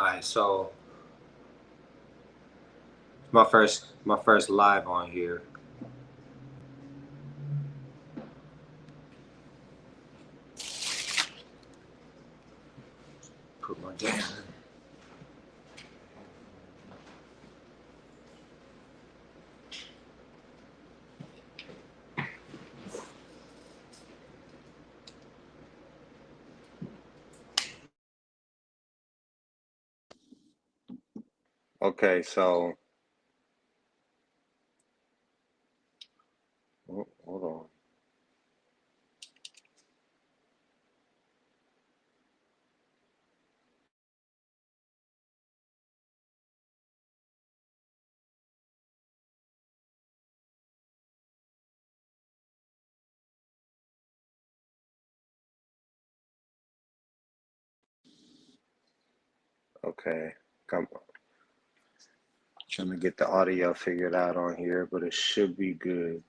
Alright, so my first live on here. Put my damn. Okay, so hold on. Okay, come trying to get the audio figured out on here, but it should be good.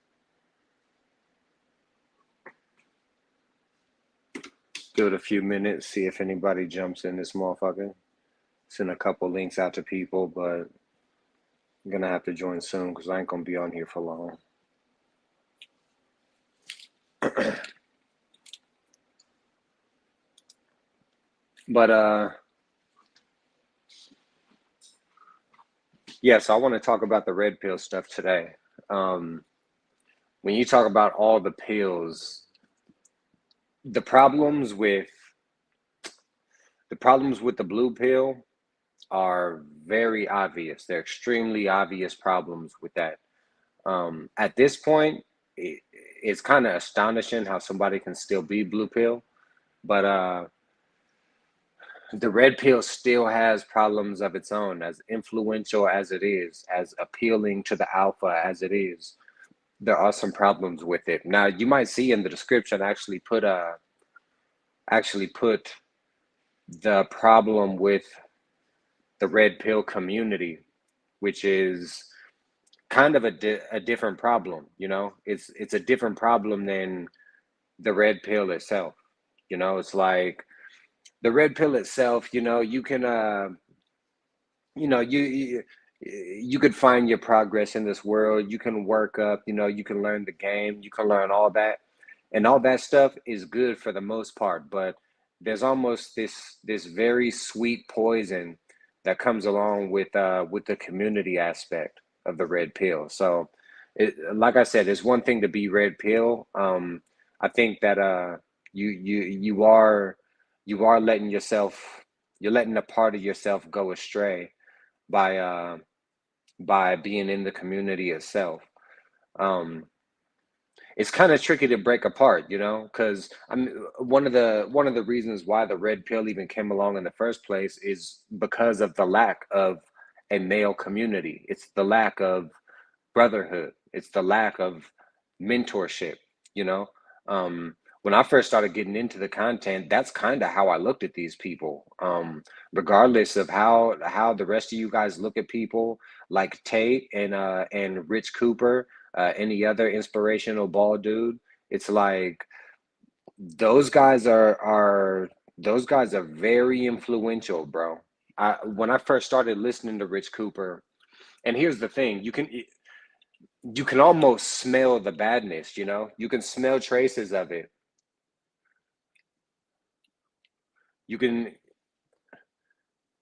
Give it a few minutes, see if anybody jumps in this motherfucker. Send a couple links out to people, but I'm gonna have to join soon because I ain't gonna be on here for long. But yes, I want to talk about the red pill stuff today. Um, when you talk about all the pills, the problems with the problems with the blue pill are very obvious. They're extremely obvious problems with that. At this point, it's kind of astonishing how somebody can still be blue pill, but the red pill still has problems of its own, as influential as it is, as appealing to the alpha as it is. There are some problems with it. Now, you might see in the description actually put the problem with the red pill community, which is kind of a different problem. It's a different problem than the red pill itself. It's like the red pill itself. You can you know you could find your progress in this world. You can work up. You can learn the game. You can learn all that, and all that stuff is good for the most part. But there's almost this very sweet poison that comes along with the community aspect of the red pill. So, like I said, it's one thing to be red pill. I think that you are letting yourself you're letting a part of yourself go astray by by being in the community itself. Um, it's kind of tricky to break apart, because one of the reasons why the red pill even came along in the first place is because of the lack of a male community. It's the lack of brotherhood. It's the lack of mentorship, you know. When I first started getting into the content, that's kind of how I looked at these people. Regardless of how the rest of you guys look at people like Tate and Rich Cooper, any other inspirational ball dude, it's like those guys are very influential, bro. When I first started listening to Rich Cooper, and here's the thing, you can almost smell the badness, you can smell traces of it. You can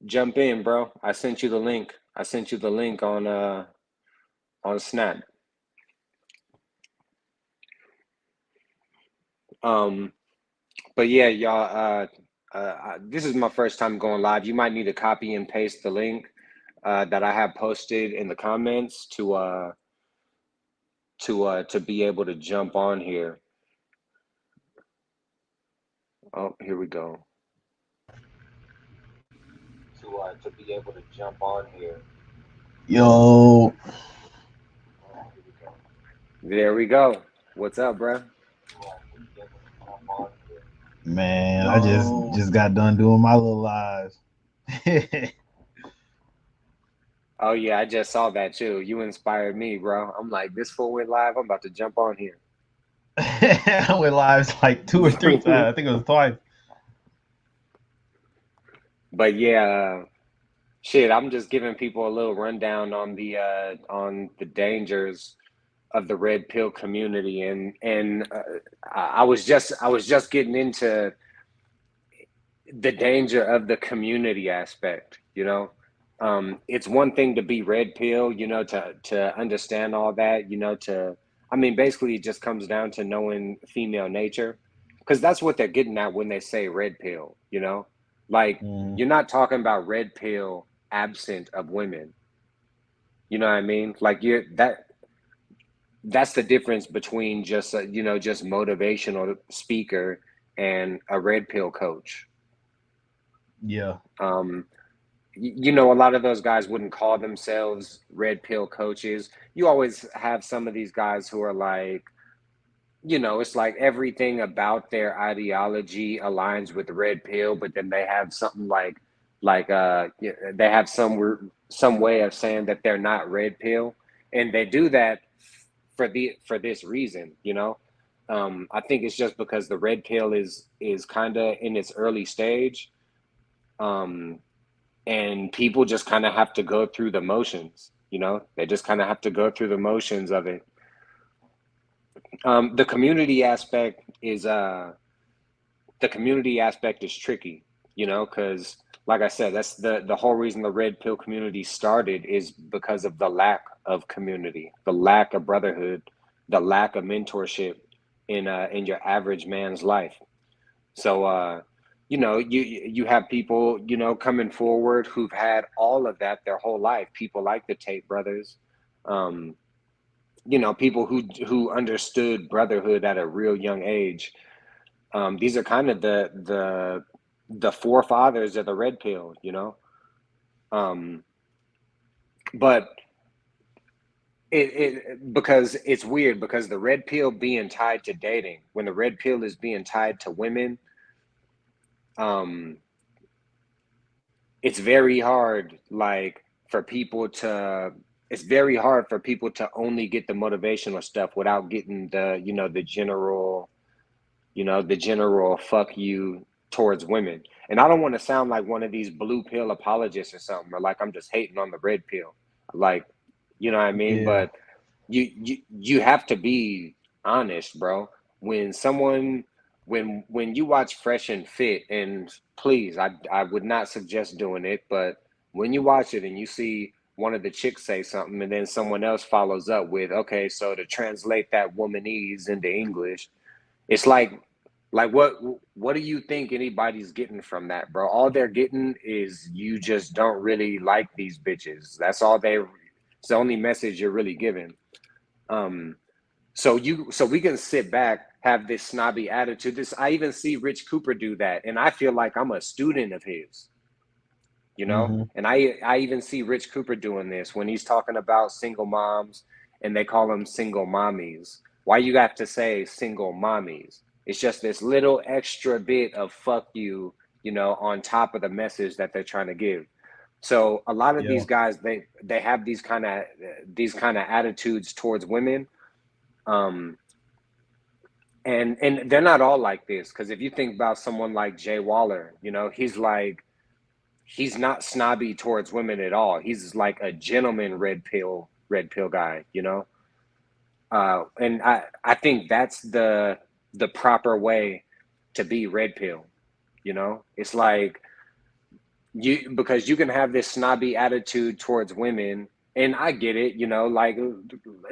jump in, bro. I sent you the link. I sent you the link on Snap. um but yeah, y'all, this is my first time going live. You might need to copy and paste the link that I have posted in the comments to be able to jump on here. Oh, here we go. To be able to jump on here. Yo, There we go. What's up, bro? man, I just got done doing my little live. Oh yeah, I just saw that too. You inspired me, bro. I'm like, this fool went live. I'm about to jump on here. I went live like two or three times. I think it was twice. But yeah, Shit, I'm just giving people a little rundown on the dangers of the red pill community, and I was just getting into the danger of the community aspect. It's one thing to be red pill, to understand all that, to I mean, basically, it just comes down to knowing female nature, because that's what they're getting at when they say red pill. Like, Mhm. you're not talking about red pill absent of women. You know what I mean? Like, that's the difference between just just motivational speaker and a red pill coach. Yeah, Um, a lot of those guys wouldn't call themselves red pill coaches. You always have some of these guys who are like, it's like everything about their ideology aligns with the red pill, but then they have something they have some way of saying that they're not red pill, and they do that for this reason. I think it's just because the red pill is kind of in its early stage. Um, and people just kind of have to go through the motions. They just kind of have to go through the motions of it. The community aspect is tricky, because like I said, that's the whole reason the red pill community started, is because of the lack of community, the lack of brotherhood, the lack of mentorship in your average man's life. So, you have people, coming forward who've had all of that their whole life. People like the Tate brothers, um, people who understood brotherhood at a real young age. These are kind of the forefathers of the red pill. Um, but because it's weird, because the red pill being tied to dating, when the red pill is being tied to women, um, it's very hard like for people to it's very hard for people to only get the motivational stuff without getting the general fuck you towards women. And I don't want to sound like one of these blue pill apologists or something, or like I'm just hating on the red pill, like, you know what I mean? yeah, But you have to be honest, bro. When someone when you watch Fresh and Fit, and please, I would not suggest doing it, but when you watch it and you see one of the chicks say something, and then someone else follows up with, okay, so to translate that womanese into English, it's like what do you think anybody's getting from that, bro? All they're getting is you just don't really like these bitches. That's all they it's the only message you're really giving. Um so we can sit back, have this snobby attitude. This I even see Rich Cooper do that, and I feel like I'm a student of his, hmm, and I even see Rich Cooper doing this when he's talking about single moms, and they call them single mommies. Why you have to say single mommies? It's just this little extra bit of fuck you, on top of the message that they're trying to give. So a lot of yeah, these guys, they have these kind of attitudes towards women. um and they're not all like this, because if you think about someone like Jay Waller, he's not snobby towards women at all. He's like a gentleman red pill guy, and I think that's the proper way to be red pill. It's like, because you can have this snobby attitude towards women, and I get it. Like,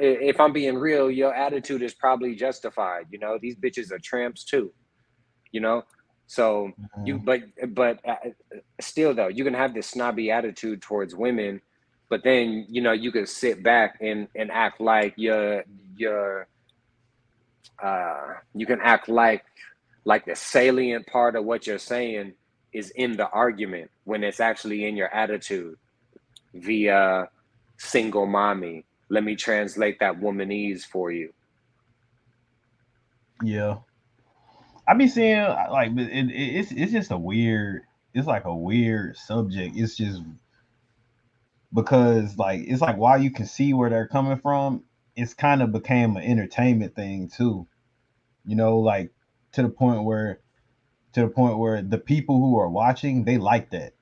if I'm being real, your attitude is probably justified. These bitches are tramps too. you know so you mhm, but still, though, you can have this snobby attitude towards women, but then you can sit back and act like you're you can act like the salient part of what you're saying is in the argument, when it's actually in your attitude, via single mommy. Let me translate that womanese for you. yeah. I be seeing like it's just a weird. It's like a weird subject. It's just because like it's like while you can see where they're coming from, it's kind of became an entertainment thing too. Like to the point where the people who are watching they like that.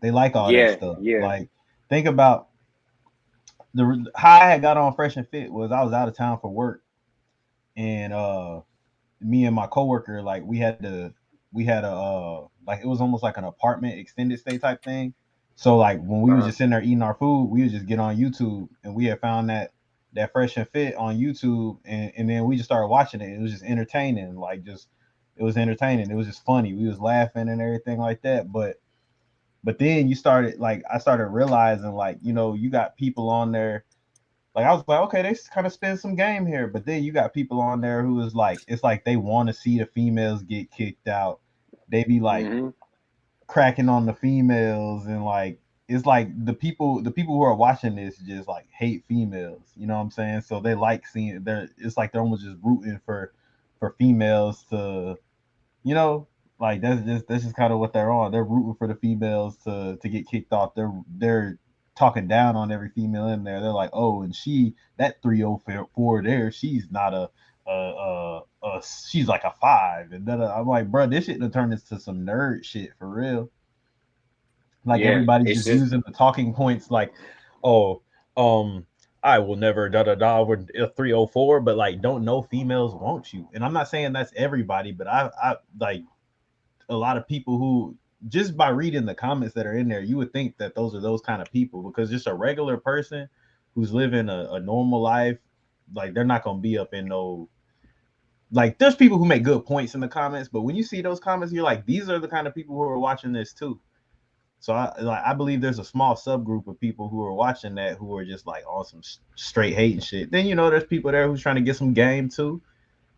They like all that Yeah, stuff. yeah. Like, think about the how I had got on Fresh and Fit was I was out of town for work, and me and my coworker, like, we had a like, it was almost like an apartment extended stay type thing. So like when we was Uh-huh. just sitting there eating our food, we would just get on YouTube, and we had found that Fresh and Fit on YouTube, and then we just started watching it. It was just entertaining, like, just, it was entertaining. It was just funny. We was laughing and everything like that. But then you started, like, I started realizing, like, you got people on there, like, I was like, okay, they kind of spend some game here, but then you got people on there who is like, it's like they want to see the females get kicked out. They be like Mm-hmm. cracking on the females, and like, it's like the people who are watching this just like hate females. You know what I'm saying? So they like seeing, it's like they're almost just rooting for females to, you know, like, that's just kind of what they're on. They're rooting for the females to get kicked off. They're talking down on every female in there. They're like, oh, and that 304 there, she's not she's like a five, and then I'm like, bro, this shit done turned into some nerd shit for real. Like, Yeah. everybody's It's just just using the talking points, like, oh, um, I will never da da da with a 304, but like, don't know females want you. And I'm not saying that's everybody, but I like a lot of people who, just by reading the comments that are in there, you would think that those are those kind of people, because just a regular person who's living a normal life, like, they're not gonna be up in no, like, there's people who make good points in the comments, but when you see those comments, you're like, these are the kind of people who are watching this too. So I believe there's a small subgroup of people who are watching that, who are just like on some straight hate and shit. Then, there's people there who's trying to get some game too,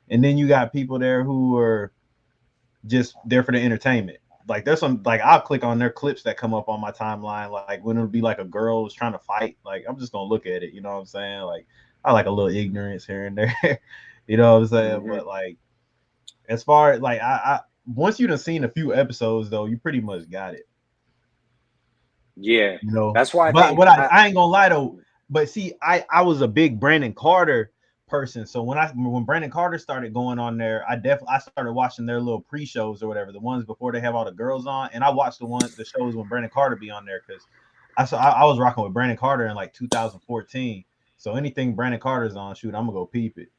and then you got people there who are just there for the entertainment. Like, there's some, like, I'll click on their clips that come up on my timeline, like when it'll be like a girl who's trying to fight. Like, I'm just gonna look at it. You know what I'm saying? Like, I like a little ignorance here and there. You know what I'm saying? mm-hmm. But like, as far as like, I once you've seen a few episodes though, you pretty much got it. Yeah. You know. That's why I But think I ain't gonna lie though. But see, I was a big Brandon Carter person. So when Brandon Carter started going on there, I started watching their little pre-shows or whatever, the ones before they have all the girls on, and I watched the shows when Brandon Carter be on there, because I was rocking with Brandon Carter in like 2014. So anything Brandon Carter's on, shoot, I'm gonna go peep it.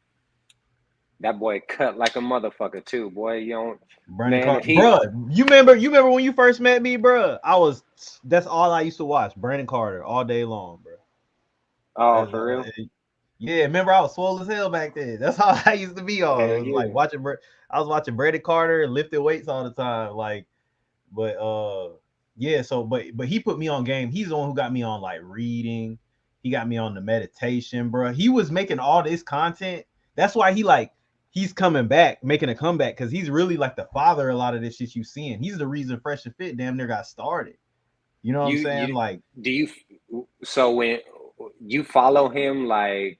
that boy cut like a motherfucker too, boy. You don't, Brandon man. Carter, If he, bruh, you remember when you first met me, bruh? That's all I used to watch, Brandon Carter, all day long, bruh. oh, That's for real? Yeah, remember I was swole as hell back then. That's how I used to be on. Hell It was like yeah. watching. I was watching Brandon Carter and lifting weights all the time. Like, but yeah. So, but he put me on game. He's the one who got me on like reading. He got me on the meditation, bro. He was making all this content. That's why he's coming back, making a comeback, because he's really like the father of a lot of this shit you seeing. He's the reason Fresh and Fit damn near got started. You know what I'm saying? You Like, do you? So when you follow him, try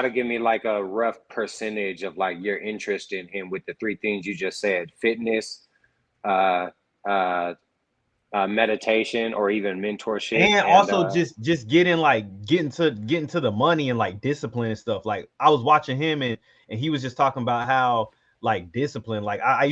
to give me like a rough percentage of like your interest in him with the three things you just said: fitness, uh, uh, meditation, or even mentorship, and and also just getting to the money and like discipline and stuff. Like, I was watching him, and he was just talking about how, like, discipline. Like, I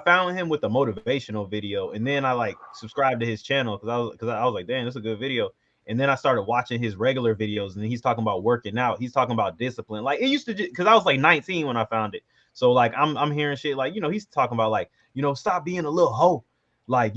found him with a motivational video, and then I like subscribed to his channel because I was like, damn, this is a good video. And then I started watching his regular videos, and he's talking about working out. He's talking about discipline. Like, it used to, because I was like 19 when I found it. So like, I'm hearing shit like, he's talking about, like, stop being a little hoe. Like,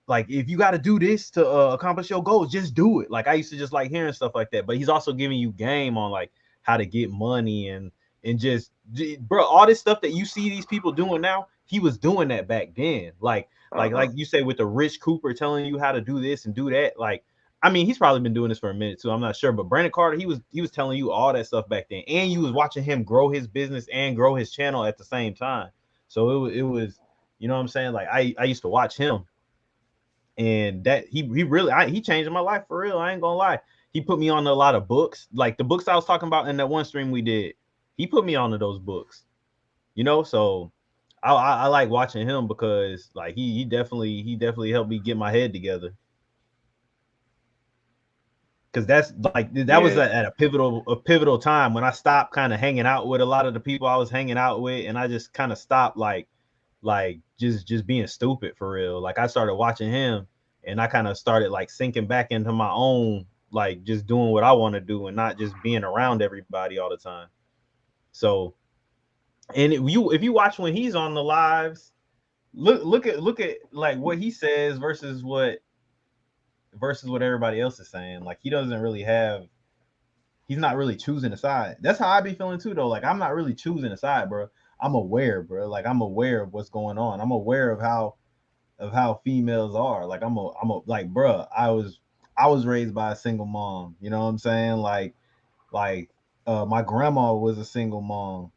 like, if you got to do this to accomplish your goals, just do it. Like, I used to just like hearing stuff like that. But he's also giving you game on like how to get money, and just, bro, all this stuff that you see these people doing now, he was doing that back then. Like, like uh-huh. like you say, with the Rich Cooper telling you how to do this and do that. Like, I mean, he's probably been doing this for a minute too. I'm not sure, but Brandon Carter, he was telling you all that stuff back then, and you was watching him grow his business and grow his channel at the same time. So it was, you know what I'm saying? Like, I used to watch him, and that he really, he changed my life for real. I ain't gonna lie. He put me on a lot of books, like the books I was talking about in that one stream we did. He put me onto those books, So I like watching him, because like he definitely helped me get my head together. Because that's like, that was Yeah, at a pivotal time when I stopped kind of hanging out with a lot of the people I was hanging out with, and I just kind of stopped, like, like just being stupid for real. Like I started watching him, and I kind of started like sinking back into my own, like just doing what I want to do and not just being around everybody all the time. So, and if you watch when he's on the lives, look at like what he says versus what everybody else is saying. Like he doesn't really have, he's not really choosing a side. That's how I be feeling too, though. Like I'm not really choosing a side, bro. I'm aware, bro. Like I'm aware of what's going on. I'm aware of how females are. Like I'm a like, bro. I was raised by a single mom. You know what I'm saying? Like my grandma was a single mom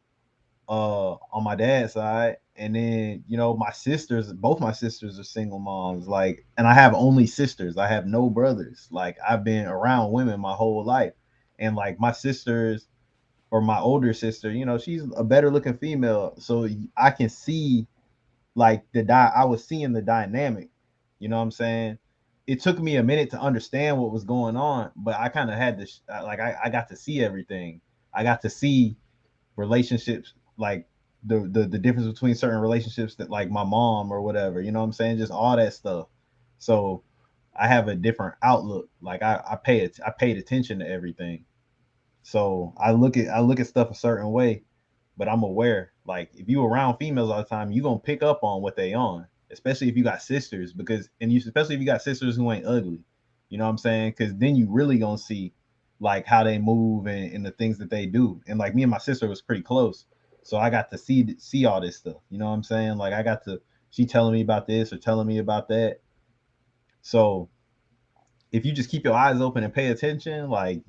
on my dad's side, and then my sisters, both my sisters are single moms. Like, and I have only sisters, I have no brothers. Like I've been around women my whole life, and like my sisters, or my older sister, she's a better looking female, so I can see like I was seeing the dynamic. You know what I'm saying? It took me a minute to understand what was going on, but I kind of had to like I got to see everything. I got to see relationships, like the difference between certain relationships, that like my mom or whatever, you know what I'm saying, just all that stuff. So I have a different outlook. Like I paid attention to everything. So I look at stuff a certain way, but I'm aware. Like if you around females all the time, you gonna pick up on what they on, especially if you got sisters, because and you especially if you got sisters who ain't ugly. You know what I'm saying? Because then you really gonna see like how they move and the things that they do. And like me and my sister was pretty close, so I got to see all this stuff. You know what I'm saying? Like I got to, she telling me about this or telling me about that. So if you just keep your eyes open and pay attention, like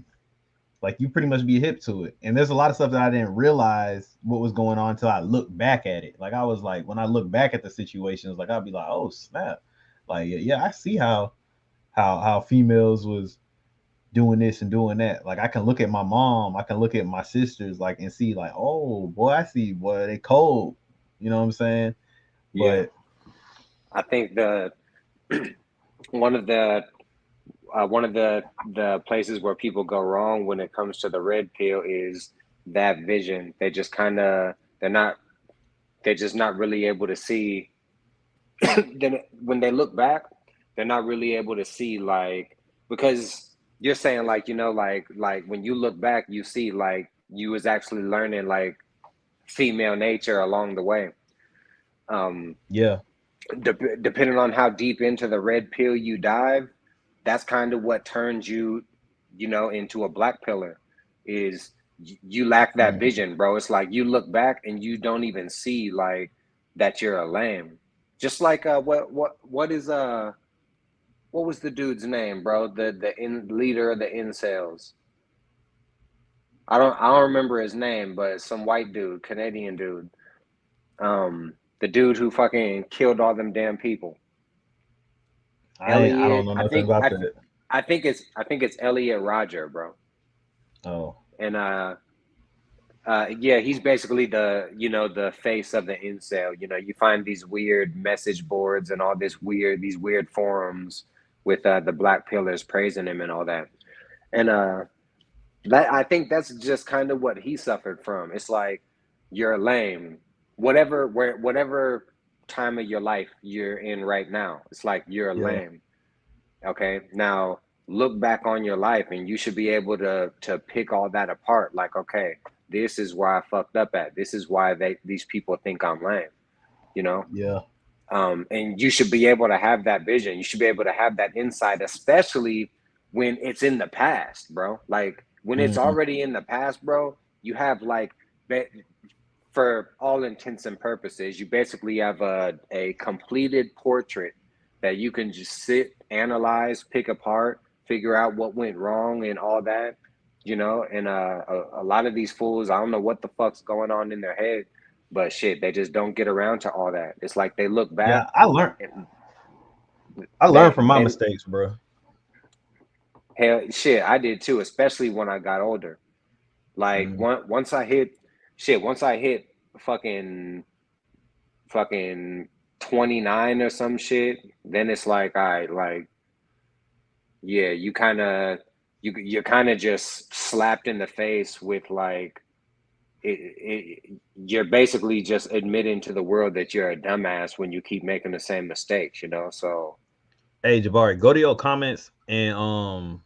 you pretty much be hip to it. And there's a lot of stuff that I didn't realize what was going on until I look back at it. Like I was like, when I look back at the situations, like I'll be like, oh snap, like yeah, I see how females was doing this and doing that. Like I can look at my mom, I can look at my sisters, like and see like, oh boy, I see, boy, they cold. You know what I'm saying? Yeah, But I think the one of the places where people go wrong when it comes to the red pill is that vision. They just kind of they're just not really able to see. Then when they look back, they're not really able to see, like, because you're saying like, like when you look back, you see like you was actually learning like female nature along the way. Um, yeah, Depending on how deep into the red pill you dive, that's kind of what turns you, into a black pillar. Is you lack that mm, vision, bro. It's like you look back and you don't even see like that you're a lame. Just like what was the dude's name, bro? The leader of the incels. I don't remember his name, but some white dude, Canadian dude. The dude who fucking killed all them damn people. I don't Elliot, know nothing about that. I think it's Elliot Roger, bro. Oh And yeah, he's basically the face of the incel. You find these weird message boards and all these weird forums with the black pillars praising him and all that. And that, I think that's just kind of what he suffered from. It's like you're lame. Whatever time of your life you're in right now, it's like you're yeah, lame. Okay, now look back on your life and you should be able to pick all that apart. Like, okay, this is where I fucked up at. This is why these people think I'm lame, you know? yeah, And you should be able to have that vision. You should be able to have that insight, especially when it's in the past, bro. Like when it's mm, already in the past, bro, you have like, for all intents and purposes, you basically have a completed portrait that you can just sit, analyze, pick apart, figure out what went wrong and all that, And a lot of these fools, I don't know what the fuck's going on in their head, but shit, they just don't get around to all that. It's like they look back yeah. I learned and I learned they from my they mistakes, bro. hell shit, I did too, especially when I got older. Like Mm, once I hit fucking fucking 29 or some shit, then it's like, all right, like, yeah, you're kind of just slapped in the face with like you're basically just admitting to the world that you're a dumbass when you keep making the same mistakes, you know? So, Hey Jabari, go to your comments and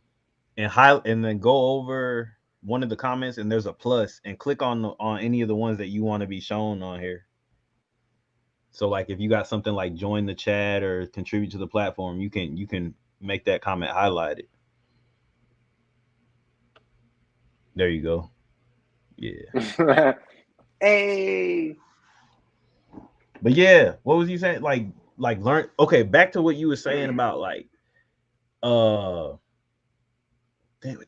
then go over one of the comments and there's a plus and click on any of the ones that you want to be shown on here. So like if you got something like join the chat or contribute to the platform, you can make that comment highlighted. There you go. Yeah. hey, But yeah, what was you saying? Like learn okay, back to what you were saying about like uh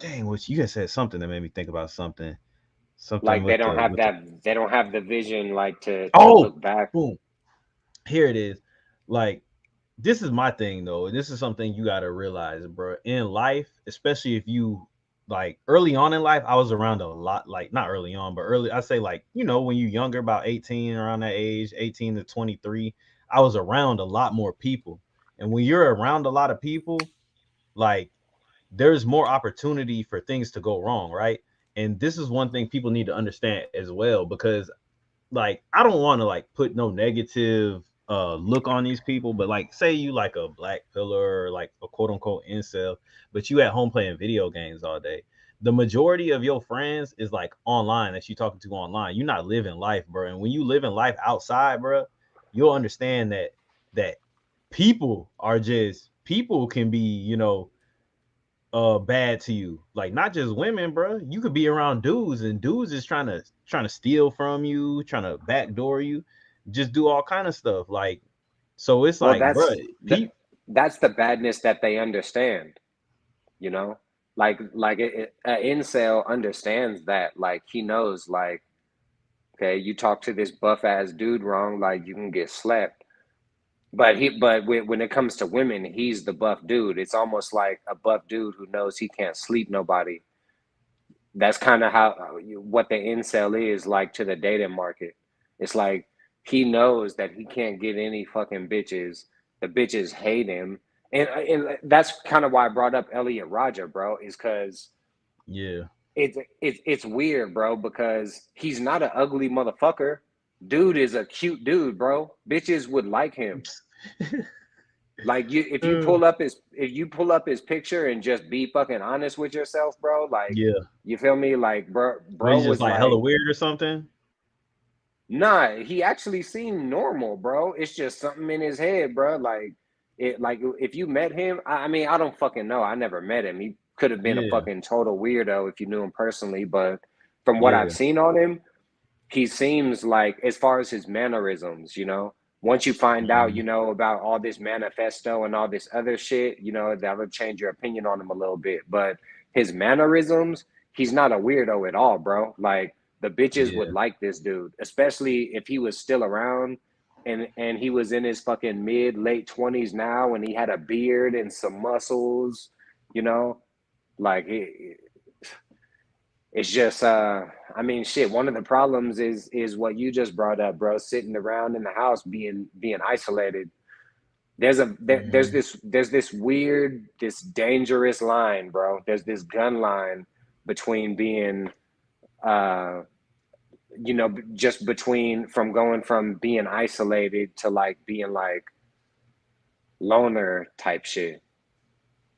dang what you had said something that made me think about something. Something like with the with the they don't have the vision like to oh look back. boom. Here it is. Like this is my thing though. This is something you gotta realize, bro. In life, especially if you like early on in life, I was around a lot, like not early on, but early, I say like, when you're younger, about 18, around that age, 18 to 23, I was around a lot more people. And when you're around a lot of people, like there's more opportunity for things to go wrong, right? And this is one thing people need to understand as well, because like I don't want to like put no negative look on these people, but like say you like a black pillar or like a quote unquote incel, but you at home playing video games all day. The majority of your friends is like online that you talking to online. You're not living life, bro. And when you live in life outside, bro, you'll understand that people can be, bad to you. Like not just women, bro. You could be around dudes and dudes is trying to steal from you, trying to backdoor you, just do all kind of stuff. Like so it's Well, like, bro, pe- that's the badness that they understand, you know? An incel understands that. Like he knows, like, okay, you talk to this buff ass dude wrong, like you can get slept. But when it comes to women, he's the buff dude. It's almost like a buff dude who knows he can't sleep nobody. That's kind of how what the incel is like to the dating market. It's like he knows that he can't get any fucking bitches. The bitches hate him, and that's kind of why I brought up Elliot Rodger, bro. Is because yeah. it's weird, bro. Because he's not an ugly motherfucker. Dude is a cute dude, bro. Bitches would like him. Like if you pull up his picture and just be fucking honest with yourself, bro. Like Yeah. you feel me? Like But bro he's just was like hella like, weird or something. nah. He actually seemed normal, bro. It's just something in his head, bro. Like if you met him, I mean, I don't fucking know. I never met him. He could have been a Yeah. fucking total weirdo if you knew him personally. But from what I've Yeah. seen on him, he seems like, as far as his mannerisms, once you find out, Mhm. about all this manifesto and all this other shit, that'll change your opinion on him a little bit. But his mannerisms, he's not a weirdo at all, bro. Like the bitches would Yeah. like this dude, especially if he was still around and he was in his fucking mid late 20s now and he had a beard and some muscles, you know, like it's just I mean shit, one of the problems is what you just brought up, bro, sitting around in the house being isolated. Mhm. There's this weird, this dangerous line, bro. There's this gun line between being uh just between from going from being isolated to like being like loner type shit.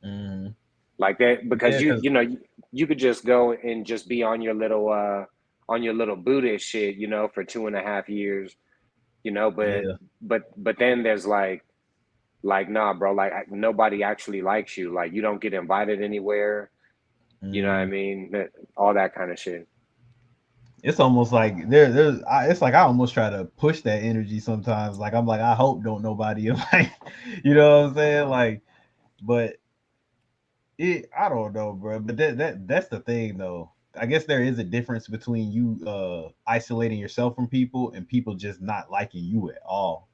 Mhm. Like that, because Yeah, cuz you could just go and just be on your little Buddhist shit, for 2.5 years, but yeah. but then there's like nah, bro, like nobody actually likes you, like you don't get invited anywhere, you know what I Mhm. mean? All that kind of shit. It's almost like it's like I almost try to push that energy sometimes. Like I'm like I hope don't nobody like, what I'm saying? Like, but I don't know, bro. But that's the thing though. I guess there is a difference between you isolating yourself from people and people just not liking you at all.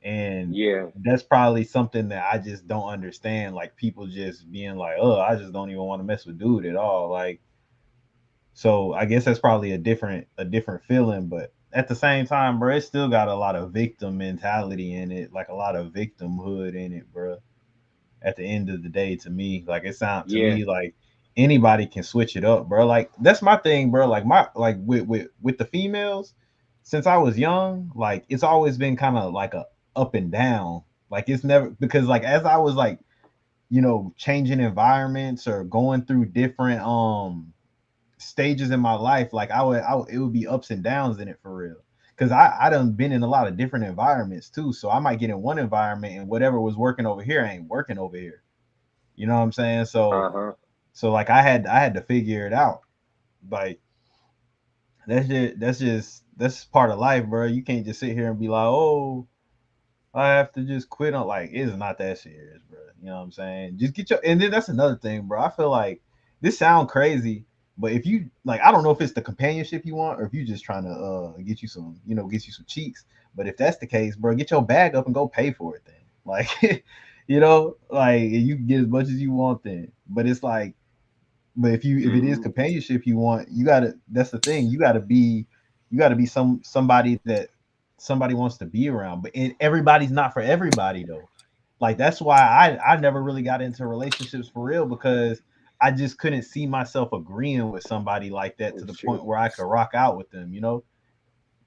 And Yeah, that's probably something that I just don't understand. Like people just being like, "Oh, I just don't even want to mess with dude at all." Like, so I guess that's probably a different feeling, but at the same time, bro, it still got a lot of victim mentality in it, like a lot of victimhood in it, bro. At the end of the day, to me, like it sounds to yeah. me like anybody can switch it up, bro. Like that's my thing, bro. Like my like with the females, since I was young, like it's always been kind of like a up and down. Like it's never because like as I was like changing environments or going through different stages in my life, like I would it would be ups and downs in it for real. Cause I done been in a lot of different environments too. So I might get in one environment and whatever was working over here ain't working over here. You know what I'm saying? Uh-huh. So like I had to figure it out. Like that's part of life, bro. You can't just sit here and be like, oh, I have to just quit on like it's not that serious, bro. You know what I'm saying? Just get your and then that's another thing, bro. I feel like this sound crazy, but if you like I don't know if it's the companionship you want or if you just trying to get you some, get you some cheeks. But if that's the case, bro, get your bag up and go pay for it then. Like like you can get as much as you want then. But it's like but if it is Hmm. companionship you want, you gotta that's the thing. You gotta be somebody that somebody wants to be around. But everybody's not for everybody though. Like that's why I never really got into relationships for real because I just couldn't see myself agreeing with somebody like that to the Shoot. point where I could rock out with them.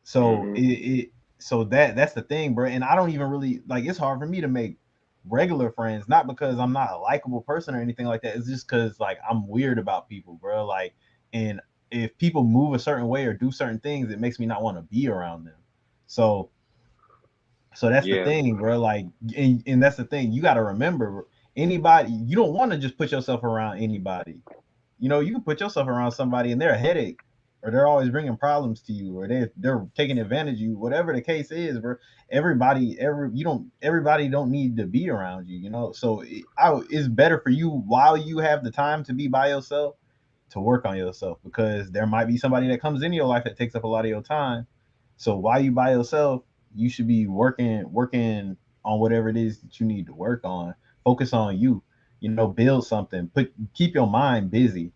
So Hmm. so that's the thing, bro. And I don't even really like it's hard for me to make regular friends, not because I'm not a likable person or anything like that. It's just because like I'm weird about people, bro. Like, and if people move a certain way or do certain things, it makes me not want to be around them. So so that's the Yeah. thing, bro. Like, and that's the thing. You got to remember, anybody. You don't want to just put yourself around anybody. You can put yourself around somebody and they're a headache, or they're always bringing problems to you, or they're taking advantage of you. Whatever the case is, bro. Everybody don't need to be around you. So it's better for you while you have the time to be by yourself to work on yourself because there might be somebody that comes into your life that takes up a lot of your time. So while you by yourself, you should be working on whatever it is that you need to work on. Focus on you. Build something. Keep your mind busy,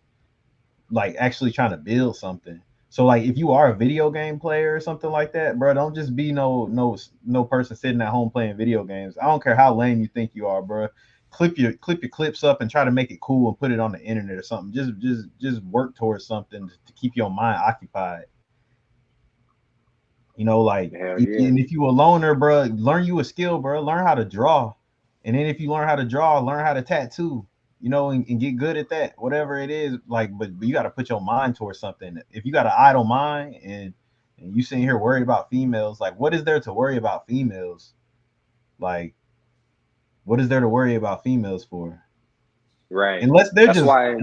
like actually trying to build something. So like if you are a video game player or something like that, bro, don't just be no person sitting at home playing video games. I don't care how lame you think you are, bro. Clip your clips up and try to make it cool and put it on the internet or something. Just work towards something to keep your mind occupied. Like Hell yeah. and if you a loner, bro, learn you a skill, bro. Learn how to draw, and then if you learn how to draw, learn how to tattoo. And get good at that, whatever it is. Like, but you got to put your mind towards something. If you got an idle mind and you sitting here worried about females, like, what is there to worry about females? Like, what is there to worry about females for? Right. Unless they're That's just why.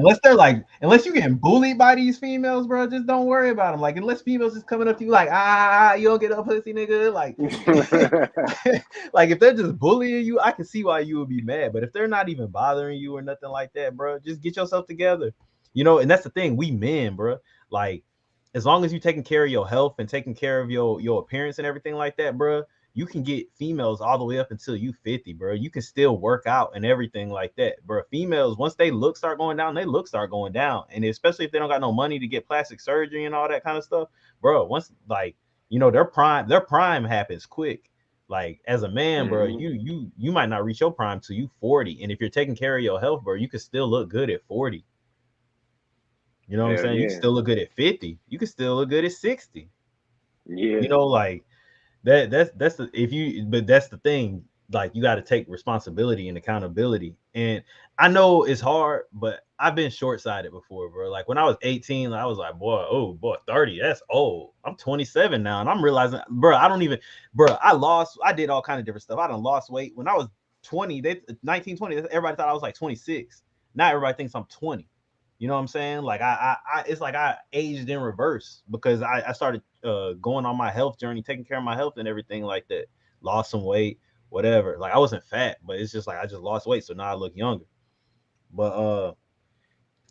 unless you're getting bullied by these females, bro, just don't worry about them. Like unless females just coming up to you like, you don't get a pussy, nigga. Like, like if they're just bullying you, I can see why you would be mad. But if they're not even bothering you or nothing like that, bro, just get yourself together. And that's the thing, we men, bro. Like, as long as you taking care of your health and taking care of your appearance and everything like that, bro, you can get females all the way up until you 50, bro. You can still work out and everything like that, bro. Females, once they look start going down, they look start going down. And especially if they don't got no money to get plastic surgery and all that kind of stuff, bro. Once like, their prime happens quick. Like as a man, bro, Hmm. you might not reach your prime till you 40. And if you're taking care of your health, bro, you can still look good at 40. You know what I'm Hell saying? You can yeah. still look good at 50. You can still look good at 60. Yeah. Like that's the if you but that's the thing. Like you got to take responsibility and accountability. And I know it's hard, but I've been short sighted before, bro. Like when I was 18, I was like, boy, oh boy, 30, that's old. I'm 27 now, and I'm realizing, bro, I don't even, bro, I did all kind of different stuff. I done lost weight when I was 20. They 19, 20. Everybody thought I was like 26. Now everybody thinks I'm 20. You know what I'm saying? Like it's like I aged in reverse because I started going on my health journey, taking care of my health and everything like that. Lost some weight, whatever. Like I wasn't fat, but it's just like I just lost weight, so now I look younger. But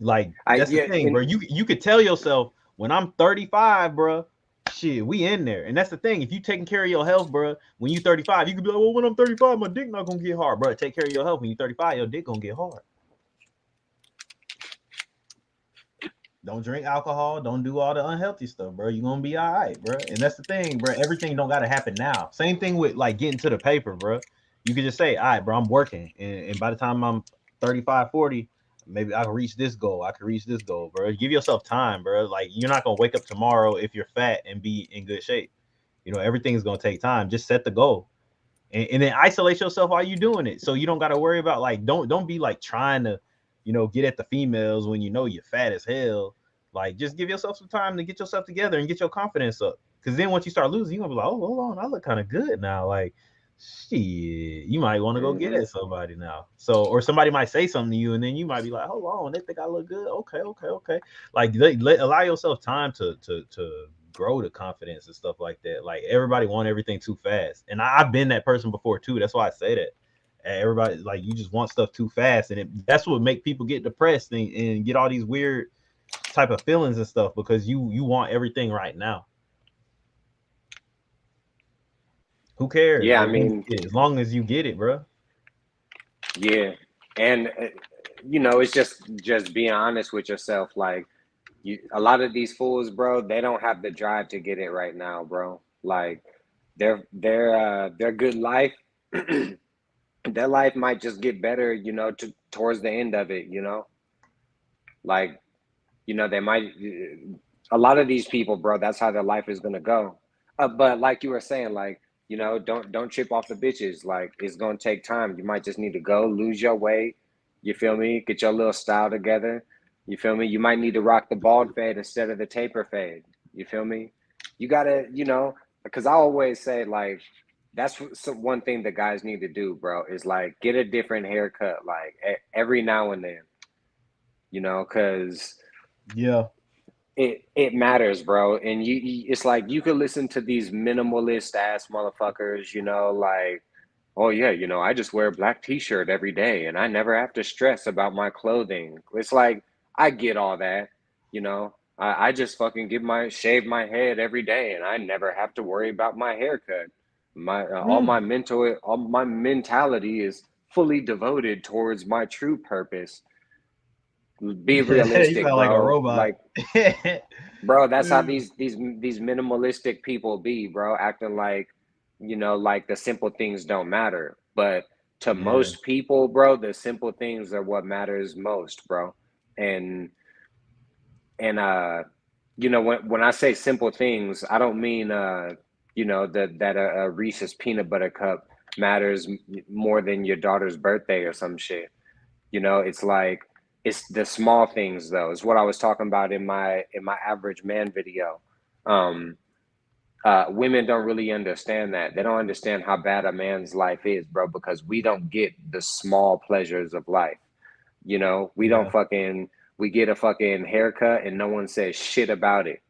like I that's the yeah. thing, And bro. You could tell yourself when I'm 35, bro. Shit, we in there, and that's the thing. If you taking care of your health, bro, when you 35, you could be like, well, when I'm 35, my dick not gonna get hard, bro. Take care of your health. When you 35, your dick gonna get hard. Don't drink alcohol. Don't do all the unhealthy stuff, bro. You're gonna be all right, bro. And that's the thing, bro. Everything don't gotta happen now. Same thing with like getting to the paper, bro. You could just say, all right, bro, I'm working. And by the time I'm 35, 40, maybe I can reach this goal. I can reach this goal, bro. Give yourself time, bro. Like you're not gonna wake up tomorrow if you're fat and be in good shape. Everything's gonna take time. Just set the goal, and then isolate yourself while you're doing it, so you don't got to worry about like don't be like trying to, get at the females when you're fat as hell. Like just give yourself some time to get yourself together and get your confidence up. Because then once you start losing, you're gonna be like, oh, hold on, I look kind of good now. Like, shit, you might want to go get Hmm. at somebody now. So, or somebody might say something to you, and then you might be like, hold on, they think I look good. Okay, okay, okay. Like, allow yourself time to grow the confidence and stuff like that. Like, everybody want everything too fast, and I've been that person before too. That's why I say that. Everybody like you just want stuff too fast, and that's what make people get depressed and get all these weird type of feelings and stuff because you want everything right now. Who cares? Yeah, I Like when mean, as long as you get it, bro. yeah, and it's just being honest with yourself. Like, a lot of these fools, bro, they don't have the drive to get it right now, bro. Like, their good life, their life might just get better, towards the end of it. Like, they might. A lot of these people, bro, that's how their life is gonna go. But like you were saying, like, don't trip off the bitches. Like, it's gonna take time. You might just need to go lose your weight. You feel me? Get your little style together. You feel me? You might need to rock the bald fade instead of the taper fade. You feel me? You gotta, because I always say, like, that's one thing that guys need to do, bro, is like get a different haircut, like every now and then, because Yeah. it matters, bro. And it's like you could listen to these minimalist ass motherfuckers, like, oh yeah, I just wear a black t-shirt every day and I never have to stress about my clothing. It's like I get all that, I just fucking shave my head every day and I never have to worry about my haircut. My Mm. all my mentality is fully devoted towards my true purpose. Be You realistic, sound like a bro. robot. Like, bro, that's how these minimalistic people be, bro, acting like, like the simple things don't matter. But to Yeah. most people, bro, the simple things are what matters most, bro. And and when I say simple things, I don't mean that a Reese's peanut butter cup matters more than your daughter's birthday or some shit. It's like it's the small things though. Is what I was talking about in my average man video. Um, Women don't really understand that. They don't understand how bad a man's life is, bro, because we don't get the small pleasures of life. We don't Yeah. fucking we get a fucking haircut and no one says shit about it.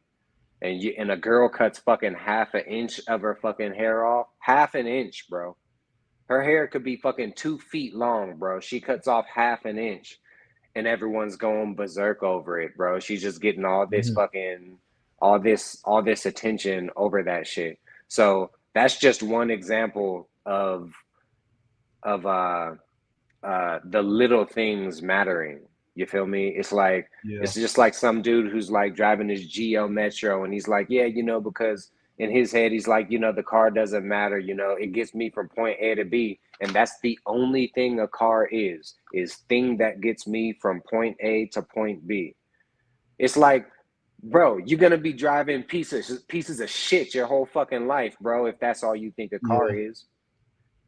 And a girl cuts fucking half an inch of her fucking hair off, half an inch, bro. Her hair could be fucking 2 feet long, bro. She cuts off half an inch and everyone's going berserk over it, bro. She's just getting Mhm. all this attention over that shit. So that's just one example of the little things mattering. You feel me? Yeah. It's just like some dude who's like driving his Geo Metro and he's like, yeah, because in his head he's like, the car doesn't matter, it gets me from point A to B, and that's the only thing a car is thing that gets me from point A to point B. It's like, bro, you're gonna be driving pieces of shit your whole fucking life, bro, if that's all you think a car Yeah. is.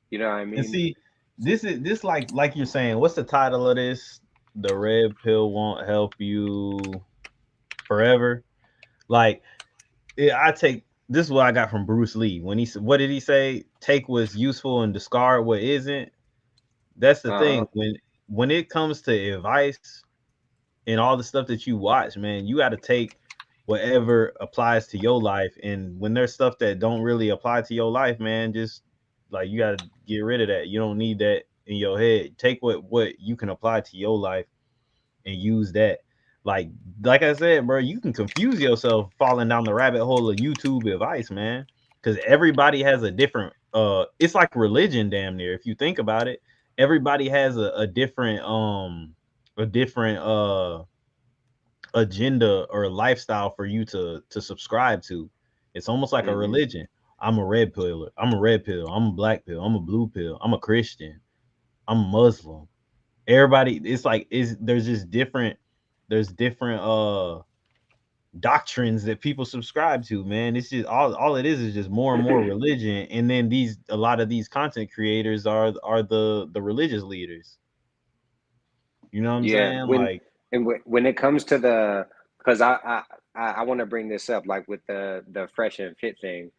You know what I And mean? see, this is this like you're saying. What's the title of this? The red pill won't help you forever. Like I take this is what I got from Bruce Lee when he said, "What did he say? Take what's useful and discard what isn't." That's the thing Uh-huh. when it comes to advice and all the stuff that you watch, man, you got to take whatever applies to your life. And when there's stuff that don't really apply to your life, man, just like you got to get rid of that. You don't need that in your head. Take what you can apply to your life and use that. Like like I said, bro, you can confuse yourself falling down the rabbit hole of YouTube advice, man. Because everybody has a different it's like religion damn near. If you think about it, everybody has a different agenda or lifestyle for you to subscribe to. It's almost like a Mm-hmm. religion. I'm a red pill. I'm a red pill. I'm a black pill. I'm a blue pill. I'm a Christian. I'm a Muslim. Everybody, it's like is there's just different there's different doctrines that people subscribe to, man. It's just all it is just more and more religion, and then these a lot of these content creators are the religious leaders. You know what I'm Yeah, saying? Like, when it comes to the, because I want to bring this up, like with the fresh and fit thing.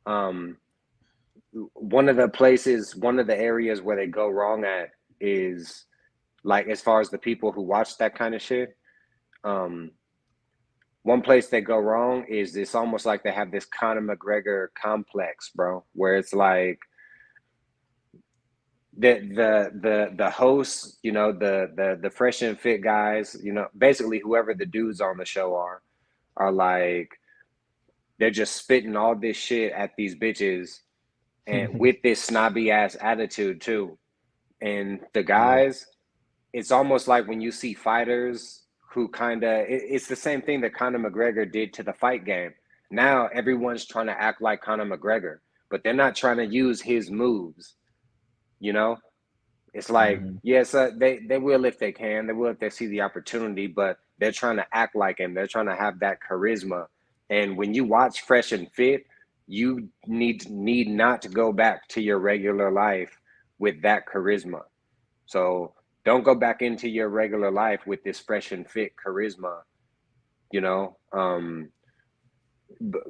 Um, one of the areas where they go wrong at is like as far as the people who watch that kind of shit. Um, one place they go wrong is it's almost like they have this Conor McGregor complex, bro, where it's like the hosts, you know, the fresh and fit guys, you know, basically whoever the dudes on the show are like they're just spitting all this shit at these bitches and with this snobby ass attitude too. And the yeah, guys, it's almost like when you see fighters who kind of it's the same thing that Conor McGregor did to the fight game. Now everyone's trying to act like Conor McGregor, but they're not trying to use his moves, you know? It's like, hmm yes, they will if they can. They will if they see the opportunity, but they're trying to act like him. They're trying to have that charisma. And when you watch Fresh and Fit, you need not to go back to your regular life with that charisma. So don't go back into your regular life with this fresh and fit charisma, you know,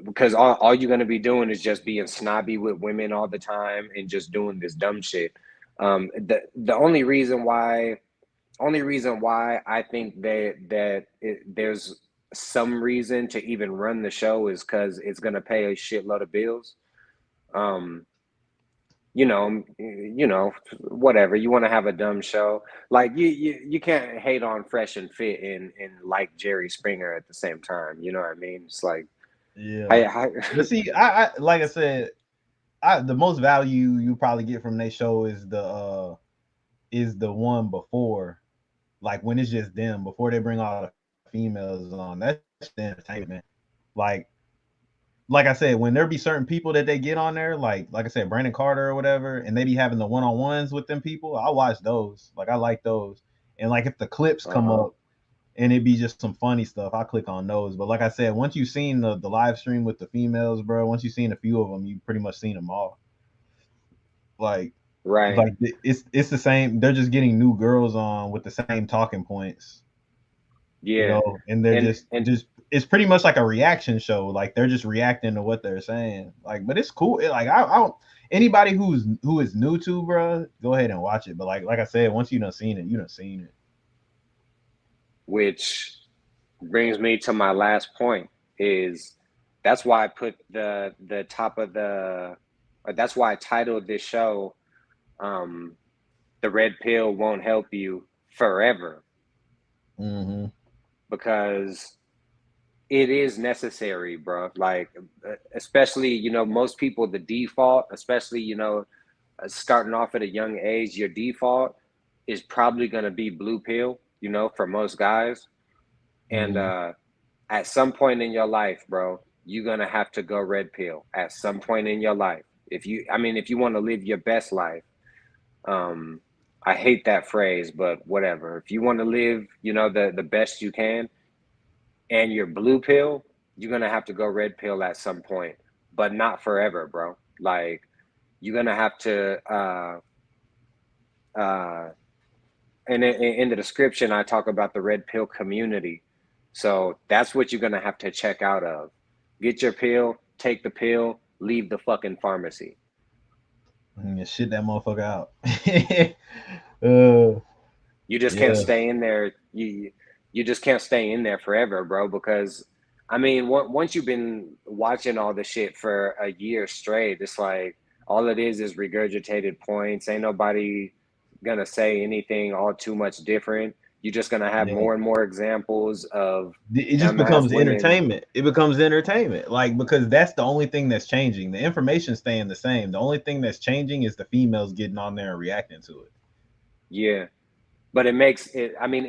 because all you're going to be doing is just being snobby with women all the time and just doing this dumb shit. The only reason why I think there's some reason to even run the show is because it's going to pay a shitload of bills. Um, whatever. You want to have a dumb show, like you can't hate on Fresh and Fit and like Jerry Springer at the same time. You know what I mean? It's like, yeah. I But see, I like I said, the most value you probably get from their show is the one before, like when it's just them before they bring all the females on. That's the entertainment. Like like I said, when there be certain people that they get on there, like I said, Brandon Carter or whatever, and they be having the one on ones with them people, I watch those. Like I like those. And like if the clips come uh-huh. up and it be just some funny stuff, I click on those. But like I said, once you've seen the live stream with the females, bro, once you've seen a few of them, you pretty much seen them all. Like Right. it's the same. They're just getting new girls on with the same talking points, you Yeah. know, and they're And just it's pretty much like a reaction show. Like they're just reacting to what they're saying. Like, but it's cool. Like I don't anybody who is new to bro, go ahead and watch it. But like I said, once you done seen it, you done seen it. which brings me to my last point is that's why I put the top of the or that's why I titled this show um The Red Pill Won't Help You Forever, Mm-hmm. because it is necessary, bro. Like, especially, you know, most people, the default, especially, you know, starting off at a young age, your default is probably going to be blue pill, you know, for most guys. And Mm-hmm. at some point in your life, bro, you're going to have to go red pill at some point in your life. If you want to live your best life, um, I hate that phrase, but whatever. If you want to live, you know, the best you can, and you're blue pill, you're gonna have to go red pill at some point, but not forever, bro. Like you're gonna have to. Uh, and in the description, I talk about the red pill community. So that's what you're gonna have to check out of. Get your pill, take the pill, leave the fucking pharmacy. And shit that motherfucker out. uh, You just can't yeah. stay in there. You just can't stay in there forever, bro. Because I mean, once you've been watching all the shit for a year straight, it's like all it is regurgitated points. Ain't nobody gonna say anything all too much different. You're just gonna have Yeah. more and more examples of It just dumbass becomes women. entertainment. It becomes entertainment, like because that's the only thing that's changing. The information staying the same. The only thing that's changing is the females getting on there and reacting to it. Yeah, but it makes it. I mean,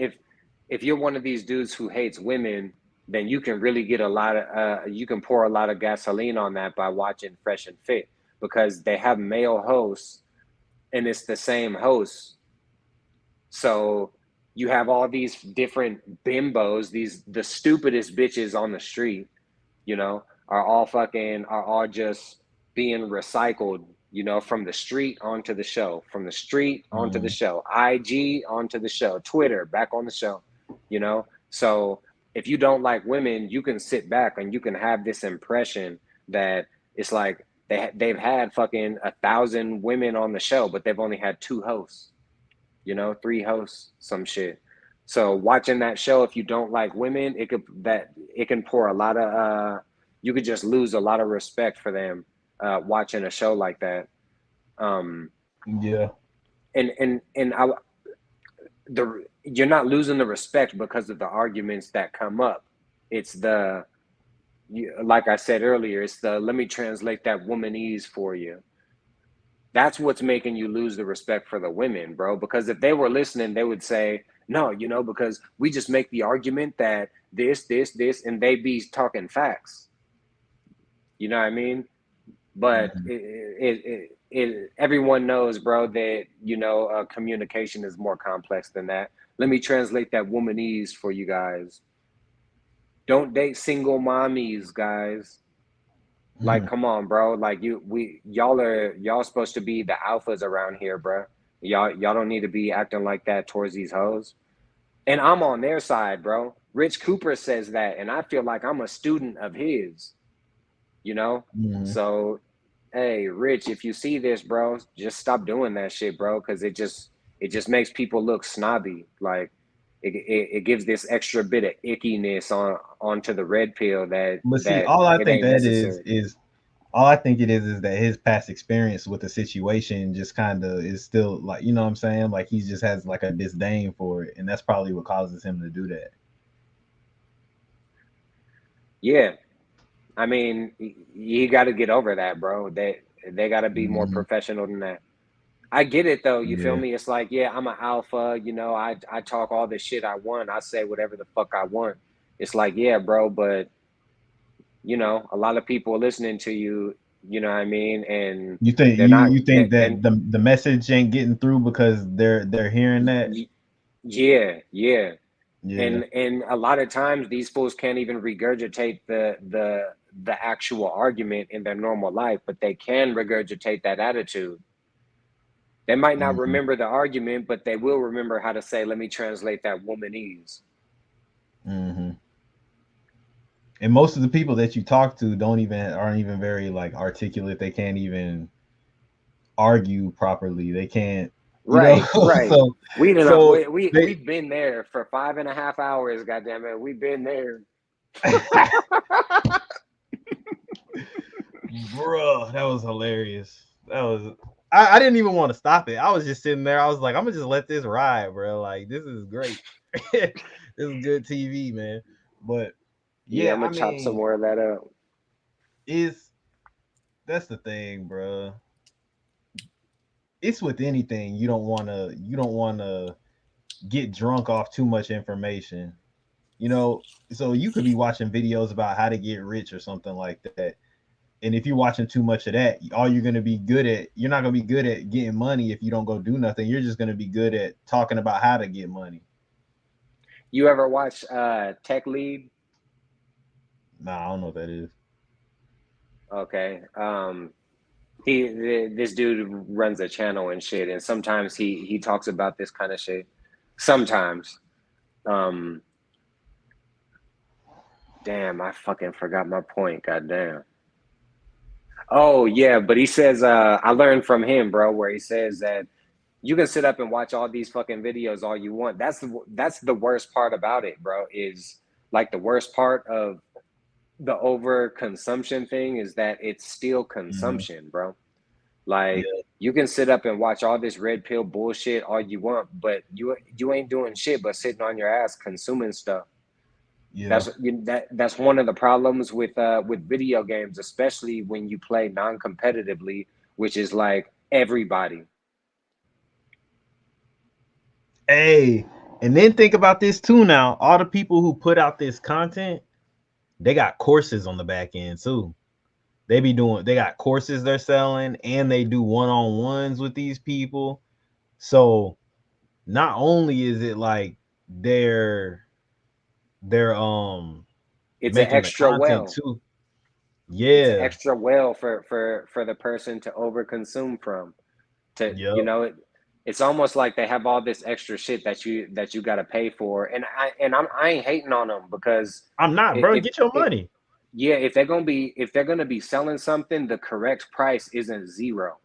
if you're one of these dudes who hates women, then you can really get a lot of you can pour a lot of gasoline on that by watching Fresh and Fit, because they have male hosts and it's the same hosts. So you have all these different bimbos, these the stupidest bitches on the street, are all just being recycled, from the street onto the show, from the street onto the Mm, show, IG onto the show, Twitter back on the show, So if you don't like women, you can sit back and you can have this impression that it's like they've had fucking 1,000 women on the show, but they've only had two hosts, three hosts, some shit. So watching that show, if you don't like women, it can pour a lot of you could just lose a lot of respect for them watching a show like that. Um, yeah. and you're not losing the respect because of the arguments that come up. It's like I said earlier, it's the let me translate that womanese for you. That's what's making you lose the respect for the women, bro. Because if they were listening, they would say, no, because we just make the argument that this, and they be talking facts. You know what I mean? But Mhm. everyone knows, bro, that, communication is more complex than that. Let me translate that womanese for you guys. Don't date single mommies, guys. Like, Mhm. come on, bro. Like y'all supposed to be the alphas around here, bro. Y'all don't need to be acting like that towards these hoes. And I'm on their side, bro. Rich Cooper says that, and I feel like I'm a student of his, you know? Mhm. So, hey, Rich, if you see this, bro, just stop doing that shit, bro, because it just makes people look snobby. Like it gives this extra bit of ickiness onto the red pill But see, that all I it think ain't that is necessary. is all I think it is that his past experience with the situation just kind of is still like, you know what I'm saying? Like he just has like a disdain for it, and that's probably what causes him to do that. Yeah, I mean, you got to get over that, bro. They got to be more Mhm. professional than that. I get it though. You feel Yeah. me? It's like, yeah, I'm an alpha. I talk all the shit I want. I say whatever the fuck I want. It's like, yeah, bro, but a lot of people listening to you. You know what I mean? And You think they're you not. you think And that the message ain't getting through because they're hearing that? yeah, yeah. Yeah. And a lot of times these fools can't even regurgitate the actual argument in their normal life, but they can regurgitate that attitude. They might not Hmm. remember the argument, but they will remember how to say, let me translate that womanese. Hmm. And most of the people that you talk to don't even aren't even very like articulate. They can't even argue properly. They can't, you know. Right, right. so We did not so they, we've been there for 5.5 hours, goddamn it. We've been there. bro, that was hilarious. That was I didn't even want to stop it. I was just sitting there. I was like, I'm gonna just let this ride, bro. Like this is great. This is good TV, man. But Yeah, yeah, I'm I gonna chop some mean, more of that up. is that's the thing, bro. It's with anything. You don't want to get drunk off too much information. You know, so you could be watching videos about how to get rich or something like that. And if you're watching too much of that, all you're going to be good at, you're not going to be good at getting money if you don't go do nothing. You're just going to be good at talking about how to get money. You ever watch Tech Lead? Nah, I don't know what that is. Okay. This dude runs a channel and shit, and sometimes he talks about this kind of shit. Sometimes. Um, damn, I fucking forgot my point. Goddamn. Oh yeah, but he says I learned from him, bro, where he says that you can sit up and watch all these fucking videos all you want. That's the worst part about it, bro. Is like the worst part of the overconsumption thing is that it's still Mm-hmm. consumption, bro. Like Yeah, you can sit up and watch all this red pill bullshit all you want, but you ain't doing shit but sitting on your ass consuming stuff. yeah. That's one of the problems with video games, especially when you play non-competitively, which is like everybody. Hey, and then think about this too now. All the people who put out this content, they got courses on the back end too. They got courses they're selling and they do one-on-ones with these people. So not only is it like they're they're It's an making the extra content well. too. It's an Yeah. extra well for the person to overconsume from. To Yep. it's almost like they have all this extra shit that you got to pay for, and I ain't hating on them because I'm not, bro. if Get your it, money. yeah, if they're gonna be selling something, the correct price isn't zero.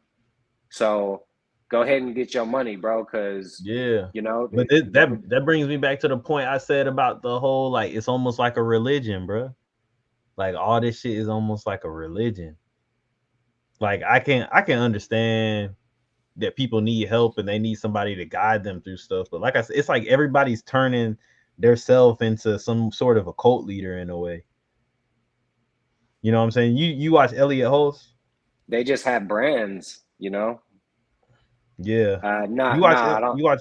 So go ahead and get your money, bro, because Yeah. you know But that brings me back to the point I said about the whole like it's almost like a religion, bro. Like all this shit is almost like a religion. Like I can understand that people need help and they need somebody to guide them through stuff. But like I said, it's like everybody's turning their self into some sort of a cult leader in a way. You know what I'm saying? You watch Elliot Hulse? they just have brands. Yeah. Not nah, I don't. You watch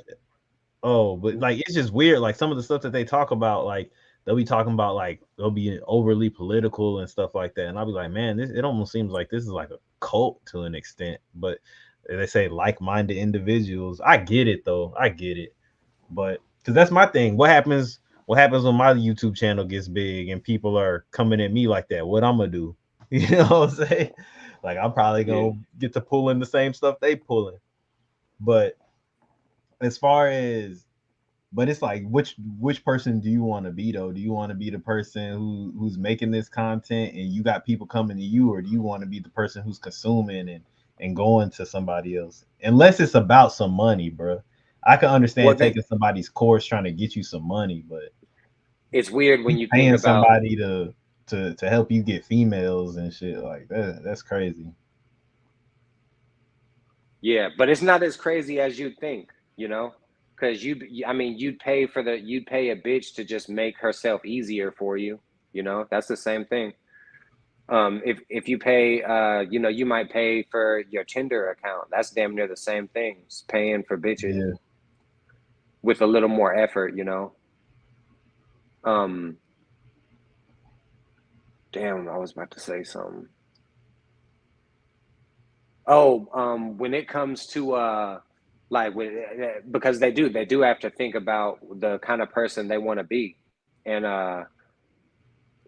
Oh, but like it's just weird. Like some of the stuff that they talk about, like they'll be talking about like they'll be overly political and stuff like that. And I'll be like, man, this it almost seems like this is like a cult to an extent. But they say like-minded individuals. I get it though. I get it. But because that's my thing. What happens when my YouTube channel gets big and people are coming at me like that? What I'm gonna do? You know what I'm saying? Like I'm probably Yeah. gonna get to pulling the same stuff they pulling. But as far as but it's like which person do you want to be though? Do you want to be the person who's making this content and you got people coming to you, or do you want to be the person who's consuming and going to somebody else? Unless it's about some money, bro. I can Well, understand taking somebody's course trying to get you some money, but it's weird when you you think paying about. somebody to help you get females and shit like that. That's crazy. Yeah, but it's not as crazy as you'd think, because I mean, you'd pay a bitch to just make herself easier for you. That's the same thing. If you pay, you might pay for your Tinder account. That's damn near the same thing. It's paying for bitches Yeah. with a little more effort. Um, damn, I was about to say something. Oh, when it comes to like because they do have to think about the kind of person they want to be, and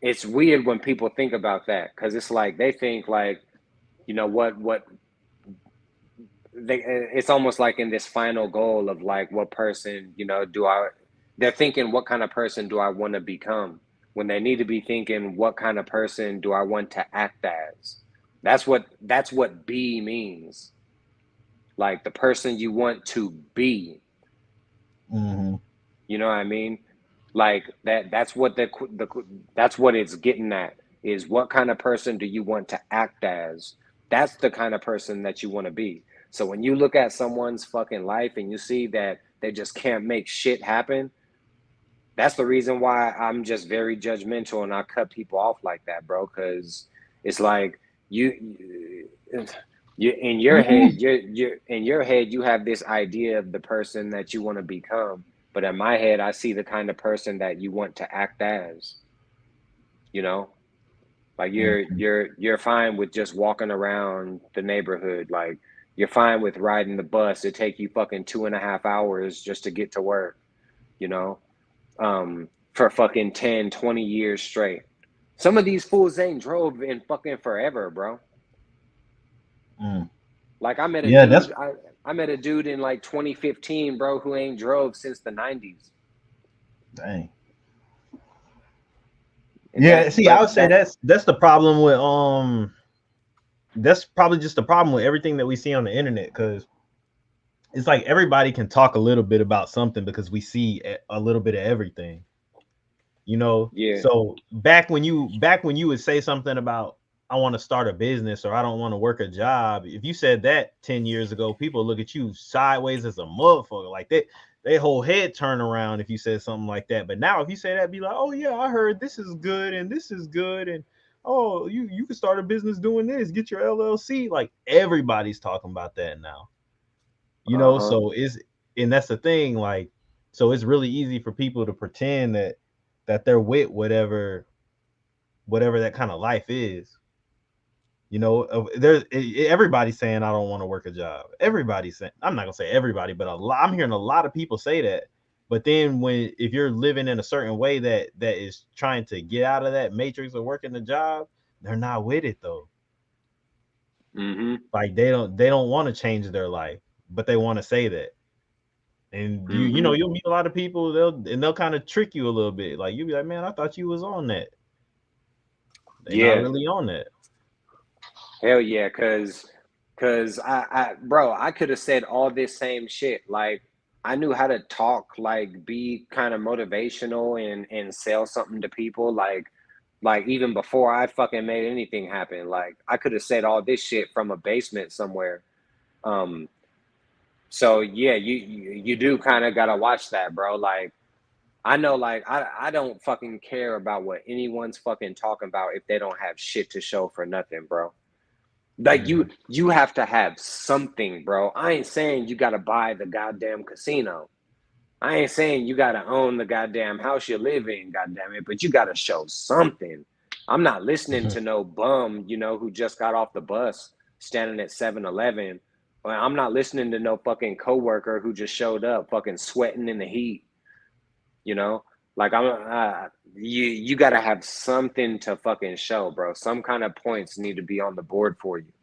it's weird when people think about that because it's like they think like what it's almost like in this final goal of like what person do I they're thinking what kind of person do I want to become when they need to be thinking what kind of person do I want to act as. That's what be means, like the person you want to be. Mm-hmm. You know what I mean? Like that's what that's what it's getting at, is what kind of person do you want to act as. That's the kind of person that you want to be. So when you look at someone's fucking life and you see that they just can't make shit happen, that's the reason why I'm just very judgmental and I cut people off like that, bro, cuz it's like you in your head, Mm-hmm. you're in your head you have this idea of the person that you want to become, but in my head I see the kind of person that you want to act as, you know? Like you're fine with just walking around the neighborhood, like you're fine with riding the bus. It take you fucking 2.5 hours just to get to work, you know? For fucking 10, 20 years straight. Some of these fools ain't drove in fucking forever, bro. Mm. Like Yeah, that's I met a dude in like 2015, bro, who ain't drove since the 90s. dang. And Yeah, that see, I but would say that that's the problem with that's probably just the problem with everything that we see on the internet because it's like everybody can talk a little bit about something because we see a little bit of everything, you know. yeah. So back when you would say something about I want to start a business or I don't want to work a job, if you said that 10 years ago, people look at you sideways as a motherfucker. Like they whole head turn around if you said something like that. But now if you say that, be like, oh yeah, I heard this is good and this is good and oh you can start a business doing this, get your LLC. Like everybody's talking about that now, you know. Uh-huh. So it's and that's the thing, like so it's really easy for people to pretend that they're with whatever that kind of life is. You know, everybody's saying I don't want to work a job. Everybody's saying, I'm not gonna say everybody, but a lot. I'm hearing a lot of people say that. But then if you're living in a certain way that is trying to get out of that matrix of working the job, they're not with it though. Mm-hmm. Like they don't want to change their life, but they want to say that. And Mm-hmm. you'll meet a lot of people, they'll kind of trick you a little bit. Like you'll be like, man, I thought you was on that. They're not Yeah. really on that. Hell yeah, cause bro, I could have said all this same shit. Like I knew how to talk, like be kind of motivational and sell something to people. Like even before I fucking made anything happen. Like I could have said all this shit from a basement somewhere. Um, so yeah, you do kind of gotta watch that, bro. Like I know, like I don't fucking care about what anyone's fucking talking about if they don't have shit to show for nothing, bro. Like Mm-hmm. you have to have something, bro. I ain't saying you gotta buy the goddamn casino. I ain't saying you gotta own the goddamn house you live in, goddamn it, but you gotta show something. I'm not listening to no bum, who just got off the bus standing at 7-Eleven. I'm not listening to no fucking coworker who just showed up fucking sweating in the heat, you know? Like you gotta have something to fucking show, bro. Some kind of points need to be on the board for you.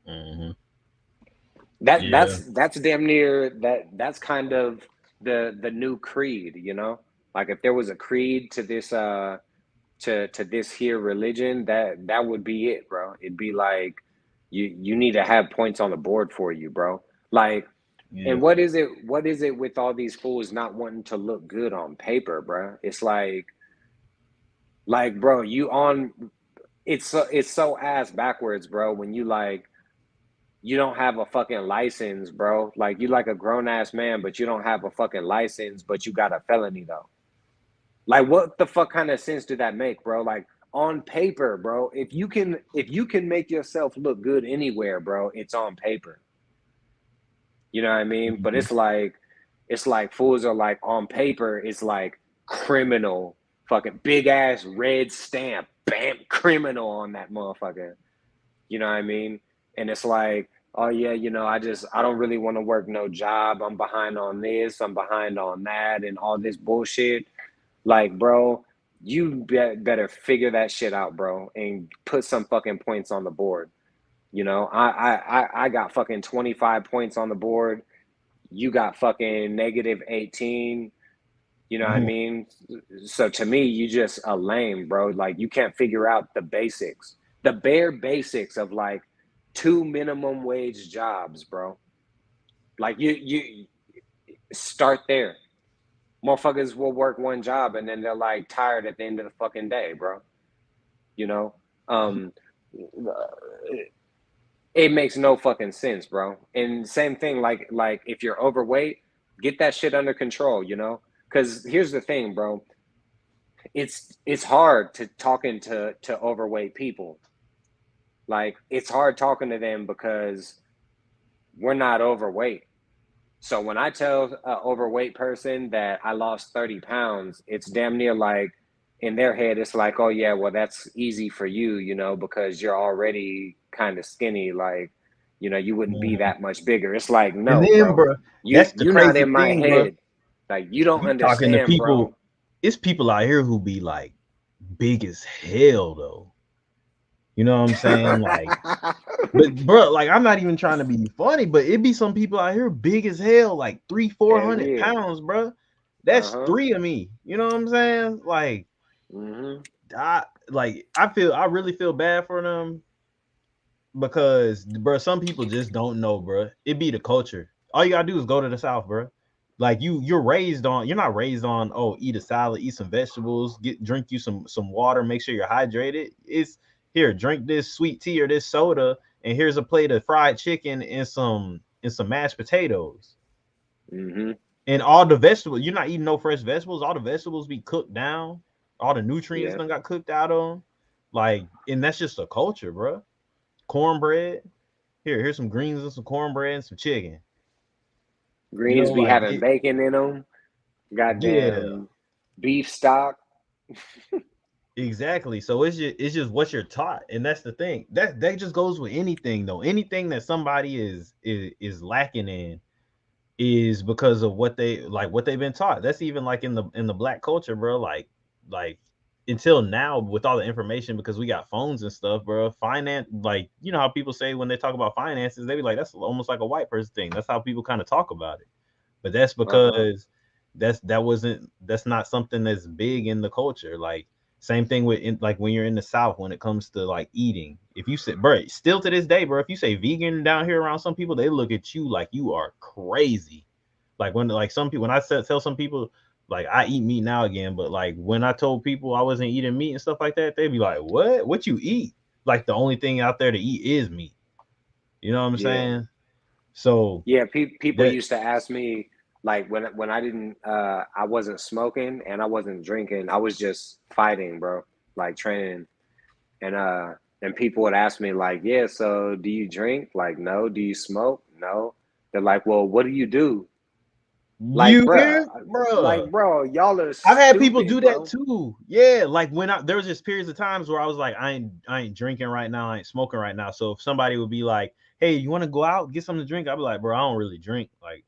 Mm-hmm. That Yeah. that's damn near that's kind of the new creed, you know? Like if there was a creed to this to this here religion, that would be it, bro. It'd be like you need to have points on the board for you, bro. Like Yeah. and what is it with all these fools not wanting to look good on paper, bro? It's like bro, it's so ass backwards, bro, when you don't have a fucking license, bro. Like you like a grown ass man, but you don't have a fucking license, but you got a felony though. Like what the fuck kind of sense did that make, bro? Like on paper, bro, if you can make yourself look good anywhere, bro, it's on paper. You know what I mean? But Mm-hmm. it's like fools are like on paper, it's like criminal, fucking big ass red stamp, bam, criminal on that motherfucker. You know what I mean? And it's like, oh yeah, I don't really want to work no job. I'm behind on this, I'm behind on that, and all this bullshit. Like, bro, you better figure that shit out, bro, and put some fucking points on the board. I got fucking 25 points on the board. You got fucking negative 18. You know what I Mm-hmm. mean? So to me, you just a lame, bro. Like you can't figure out the basics, the bare basics of like two minimum wage jobs, bro. Like you start there. Motherfuckers will work one job and then they're like tired at the end of the fucking day, bro. You know, um, it makes no fucking sense, bro. And same thing, like if you're overweight, get that shit under control. Because here's the thing, bro. It's hard to talking to overweight people. Like it's hard talking to them because we're not overweight. So when I tell an overweight person that I lost 30 pounds, it's damn near like in their head, it's like, oh yeah, well that's easy for you, because you're already kind of skinny. Like, you wouldn't be Mm-hmm. that much bigger. It's like, And no, then, bro, bro, you that's the you not crazy in my thing, bro. head. Like you don't You talking to understand, bro. people? It's people out here who be like big as hell, though. You know what I'm saying? Like, but bro, like I'm not even trying to be funny, but it be some people out here big as hell, like three, four Hell hundred yeah. pounds, bro. That's Uh-huh. three of me. You know what I'm saying? Like, Mm-hmm. I really feel bad for them because, bro, some people just don't know, bro. It be the culture. All you gotta do is go to the South, bro. Like you're not raised on, oh, eat a salad, eat some vegetables, drink you some water, make sure you're hydrated. It's here, drink this sweet tea or this soda, and here's a plate of fried chicken and some mashed potatoes. Mm-hmm. And all the vegetables, you're not eating no fresh vegetables. All the vegetables be cooked down. All the nutrients Yeah. done got cooked out of them. Like, and that's just a culture, bro. Cornbread. Here's some greens and some cornbread and some chicken. You know, Greens be like having it. bacon in them. Yeah, Goddamn beef stock. Exactly. So it's just what you're taught, and that's the thing. That just goes with anything though. Anything that somebody is lacking in is because of what they like, what they've been taught. That's even like in the black culture, bro. Like until now, with all the information, because we got phones and stuff, bro. Finance, like you know how people say when they talk about finances, they be like, that's almost like a white person thing. That's how people kind of talk about it. But that's Uh-huh. because that's not something that's big in the culture. Like same thing with like when you're in the South when it comes to like eating. If you say, bro, still to this day, bro, if you say vegan down here around some people, they look at you like you are crazy. Like when like some people when tell some people like I eat meat now again, but like when I told people I wasn't eating meat and stuff like that, they'd be like, "What? What you eat?" Like the only thing out there to eat is meat. You know what I'm Yeah. saying? So Yeah, people that used to ask me like when I didn't I wasn't smoking and I wasn't drinking. I was just fighting, bro. Like training and and people would ask me like, "Yeah, so do you drink?" Like, "No." "Do you smoke?" "No." They're like, "Well, what do you do?" Like, you bruh, hear, bro. bro, y'all are I've had people stupid, do that bro. too. Yeah, like when there was just periods of times where I was like, I ain't drinking right now, I ain't smoking right now. So if somebody would be like, "Hey, you want to go out get something to drink?" I'd be like, "Bro, I don't really drink." Like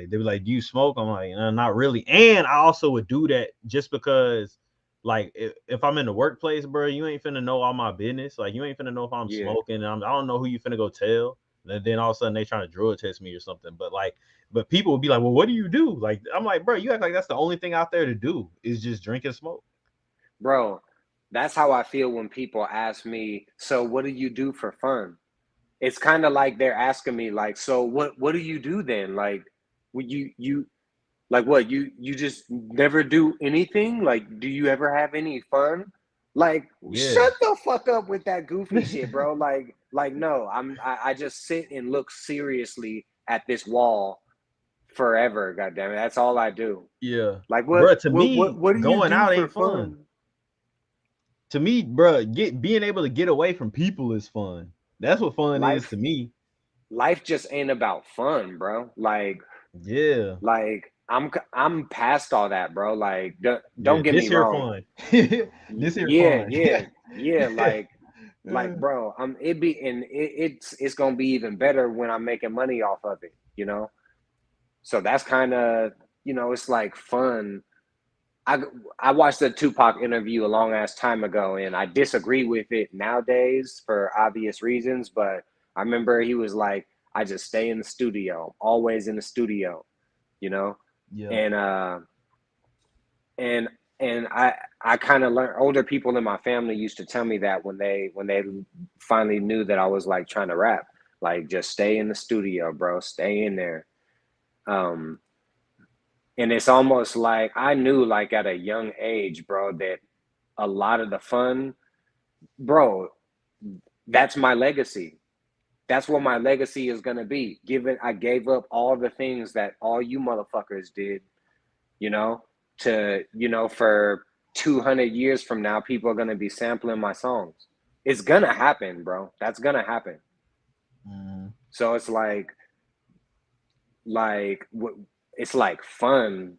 they'd be like, "Do you smoke?" I'm like, "Not really." And I also would do that just because, like, if I'm in the workplace, bro, you ain't finna know all my business. Like, you ain't finna know if I'm Yeah. smoking. And I don't know who you finna go tell. And then all of a sudden they trying to drug test me or something. But people would be like, "Well, what do you do?" Like, I'm like, "Bro, you act like that's the only thing out there to do is just drink and smoke." Bro, that's how I feel when people ask me, "So what do you do for fun?" It's kind of like they're asking me like, "So what do you do then?" Like, would you like what? You just never do anything? Like, do you ever have any fun? Like, Yeah. shut the fuck up with that goofy shit, bro. Like no, I just sit and look seriously at this wall forever, god damn it. That's all I do. Yeah. Like Bro, to me, what do you going do out for ain't fun. fun? To me, bro, being able to get away from people is fun. That's what fun is to Life me. life just ain't about fun, bro. Yeah. I'm past all that, bro. Like Yeah, don't get this me here wrong. fun. This here Yeah, fun. yeah. Like, bro, it's gonna be even better when I'm making money off of it, you know. So that's kind of, it's like fun. I I watched a Tupac interview a long ass time ago, and I disagree with it nowadays for obvious reasons. But I remember he was like, "I just stay in the studio, always in the studio," you know, Yeah. and and I kind of learned. Older people in my family used to tell me that when they finally knew that I was like trying to rap, like just stay in the studio, bro, stay in there. Um, and it's almost like I knew like at a young age, bro, that a lot of the fun, bro, that's my legacy. That's what my legacy is gonna be. Given I gave up all the things that all you motherfuckers did, you know, for 200 years from now, people are gonna be sampling my songs. It's gonna happen, bro. That's gonna happen. Mhm. So it's like it's like fun.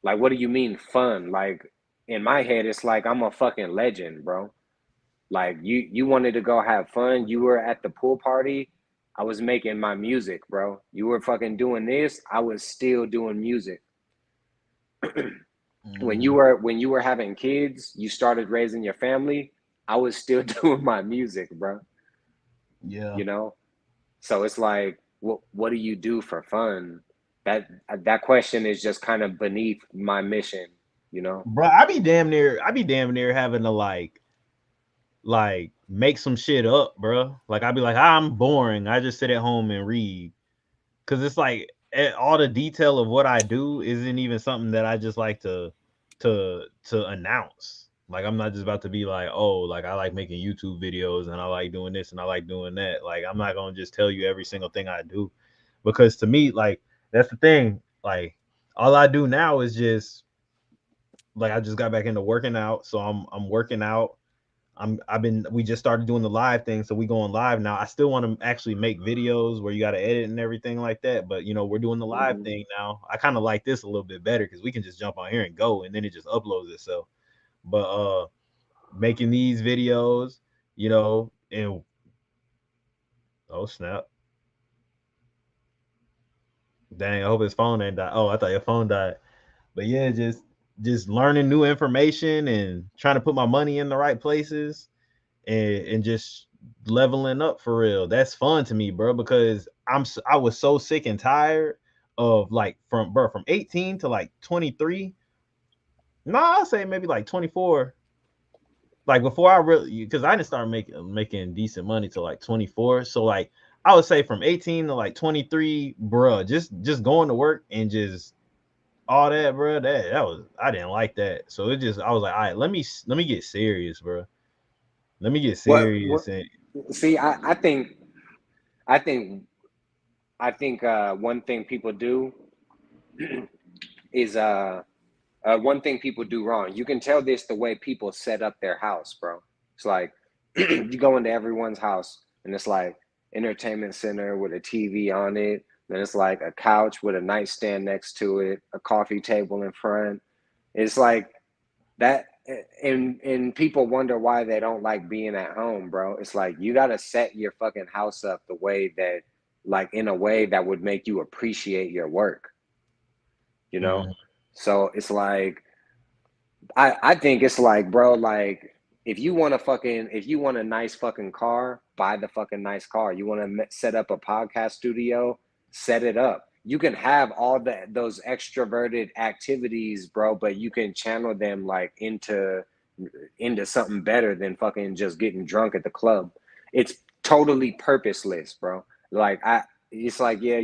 Like, what do you mean fun? Like in my head, it's like I'm a fucking legend, bro. Like you wanted to go have fun. You were at the pool party. I was making my music, bro. You were fucking doing this. I was still doing music. Mhm. When you were having kids, you started raising your family. I was still doing my music, bro. Yeah. You know? So it's like, what do you do for fun? That question is just kind of beneath my mission, you know? Bro, I be damn near having to like make some shit up, bro. Like I'd be like, I'm boring. I just sit at home and read. Cause it's like all the detail of what I do isn't even something that I just like to announce. Like I'm not just about to be like, oh, like I like making YouTube videos and I like doing this and I like doing that. Like I'm not gonna just tell you every single thing I do, because to me, like that's the thing. Like all I do now is just like I just got back into working out, so I'm working out. I've been we just started doing the live thing, so we going live now. I still want to actually make videos where you got to edit and everything like that, but we're doing the live Hmm. thing now. I kind of like this a little bit better because we can just jump on here and go, and then it just uploads itself. But making these videos, you know, and oh snap. Dang, I hope his phone ain't died. Oh, I thought your phone died. But yeah, just learning new information and trying to put my money in the right places and just leveling up for real. That's fun to me, bro, because I was so sick and tired of like from 18 to like 23. No, I'll say maybe like 24. Like before I really, because I didn't start making decent money till like 24. So like I would say from 18 to like 23, bro, just going to work and just all that, bro. That was I didn't like that. So it just I was like, all right, let me get serious, bro. Let me get What serious and see, I think one thing people do is one thing people do wrong. You can tell this the way people set up their house, bro. It's like you go into everyone's house and it's like entertainment center with a TV on it. Then it's like a couch with a nightstand next to it, a coffee table in front. It's like that, and people wonder why they don't like being at home, bro. It's like you got to set your fucking house up the way that, like, in a way that would make you appreciate your work, you know? mm, So it's like I think it's like, bro, like if you want a nice fucking car, buy the fucking nice car. You want to set up a podcast studio, set it up. You can have all those extroverted activities, bro, but you can channel them like into something better than fucking just getting drunk at the club. It's totally purposeless, bro. Like it's like, yeah,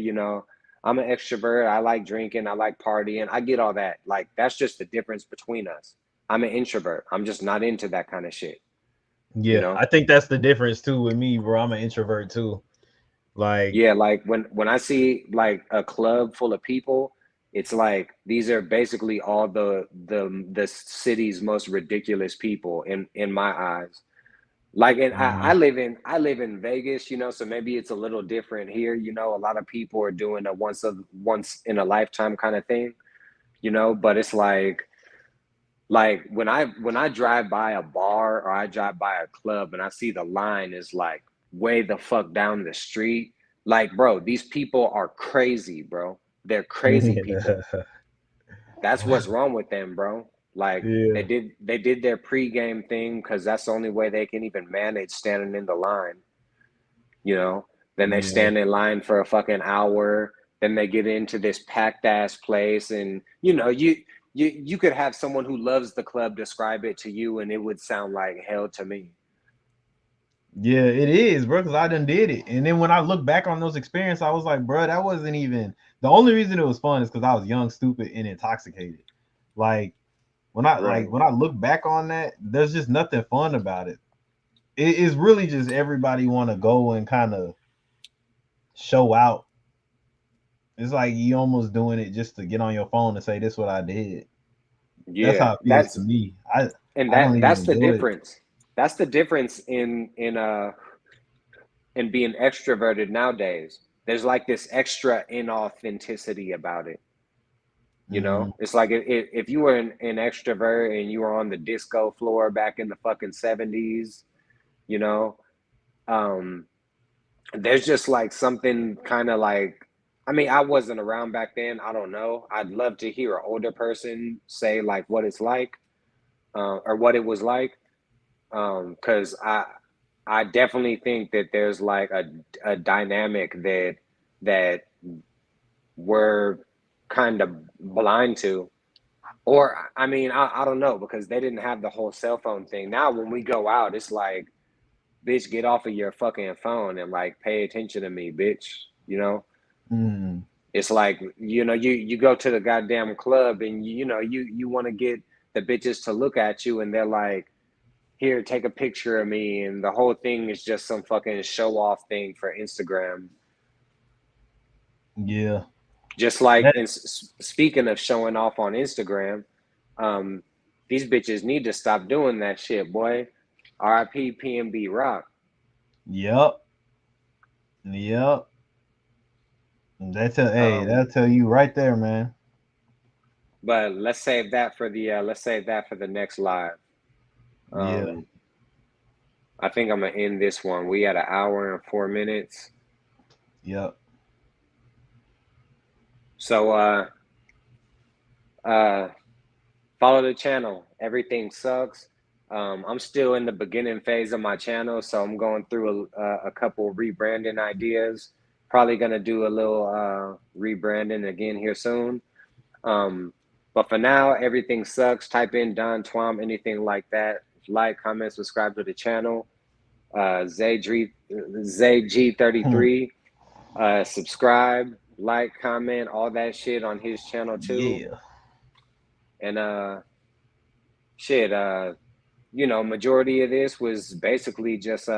I'm an extrovert. I like drinking. I like partying. I get all that. Like, that's just the difference between us. I'm an introvert. I'm just not into that kind of shit, you yeah, know? I think that's the difference too with me, bro. I'm an introvert too. Like, Yeah, like when I see like a club full of people, it's like these are basically all the city's most ridiculous people in my eyes. Like, and mm, I live in Vegas, so maybe it's a little different here. A lot of people are doing a once in a lifetime kind of thing, but it's like when I drive by a bar or I drive by a club and I see the line is like way the fuck down the street, like, bro, these people are crazy, bro. They're crazy people. yeah, That's what's wrong with them, bro. Like, they yeah, did their pregame thing because that's the only way they can even manage standing in the line, you know. Then they yeah, stand in line for a fucking hour. Then they get into this packed ass place, and you could have someone who loves the club describe it to you, and it would sound like hell to me. yeah. It is, bro. Because I done did it, and then when I look back on those experiences, I was like, bro, that wasn't even the only reason it was fun is because I was young, stupid, and intoxicated. Like Right. when I look back on that, there's just nothing fun about it. It is really just everybody want to go and kind of show out. It's like you almost doing it just to get on your phone and say this what I did. That's Yeah. how it feels to me. And I don't even that's the enjoy it. difference. That's the difference in being extroverted nowadays. There's like this extra inauthenticity about it. Mm, It's like if you were an extrovert and you were on the disco floor back in the fucking 70s, you know, um, there's just like something kind of like, I mean, I wasn't around back then. I don't know. I'd love to hear an older person say like what it's like, or what it was like. Because I definitely think that there's like a dynamic that we're kind of blind to. Or, I mean, I don't know, because they didn't have the whole cell phone thing. Now, when we go out, it's like, bitch, get off of your fucking phone and like pay attention to me, bitch. You know, mm, it's like, you go to the goddamn club and you want to get the bitches to look at you, and they're like, here, take a picture of me, and the whole thing is just some fucking show off thing for Instagram. yeah. Just like, That, and speaking of showing off on Instagram, um, these bitches need to stop doing that shit, boy. RIP PNB Rock. yep. Yep. Um, That'll tell you right there, man. but let's save that for the next live. Yeah. Um, I think I'm gonna end this one. We had an hour and 4 minutes. Yep. So uh follow the channel. Everything sucks. I'm still in the beginning phase of my channel, so I'm going through a couple rebranding ideas. Probably gonna do a little rebranding again here soon. Um, but for now, everything sucks. Type in Don Twom, anything like that. Like, comment, subscribe to the channel. ZG33. Subscribe, like, comment, all that shit on his channel too. Yeah. And shit, majority of this was basically just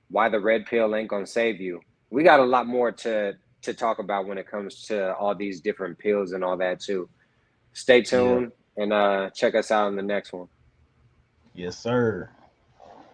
why the red pill ain't gonna save you. We got a lot more to talk about when it comes to all these different pills and all that too. Stay Yeah. tuned and check us out in the next one. Yes, sir.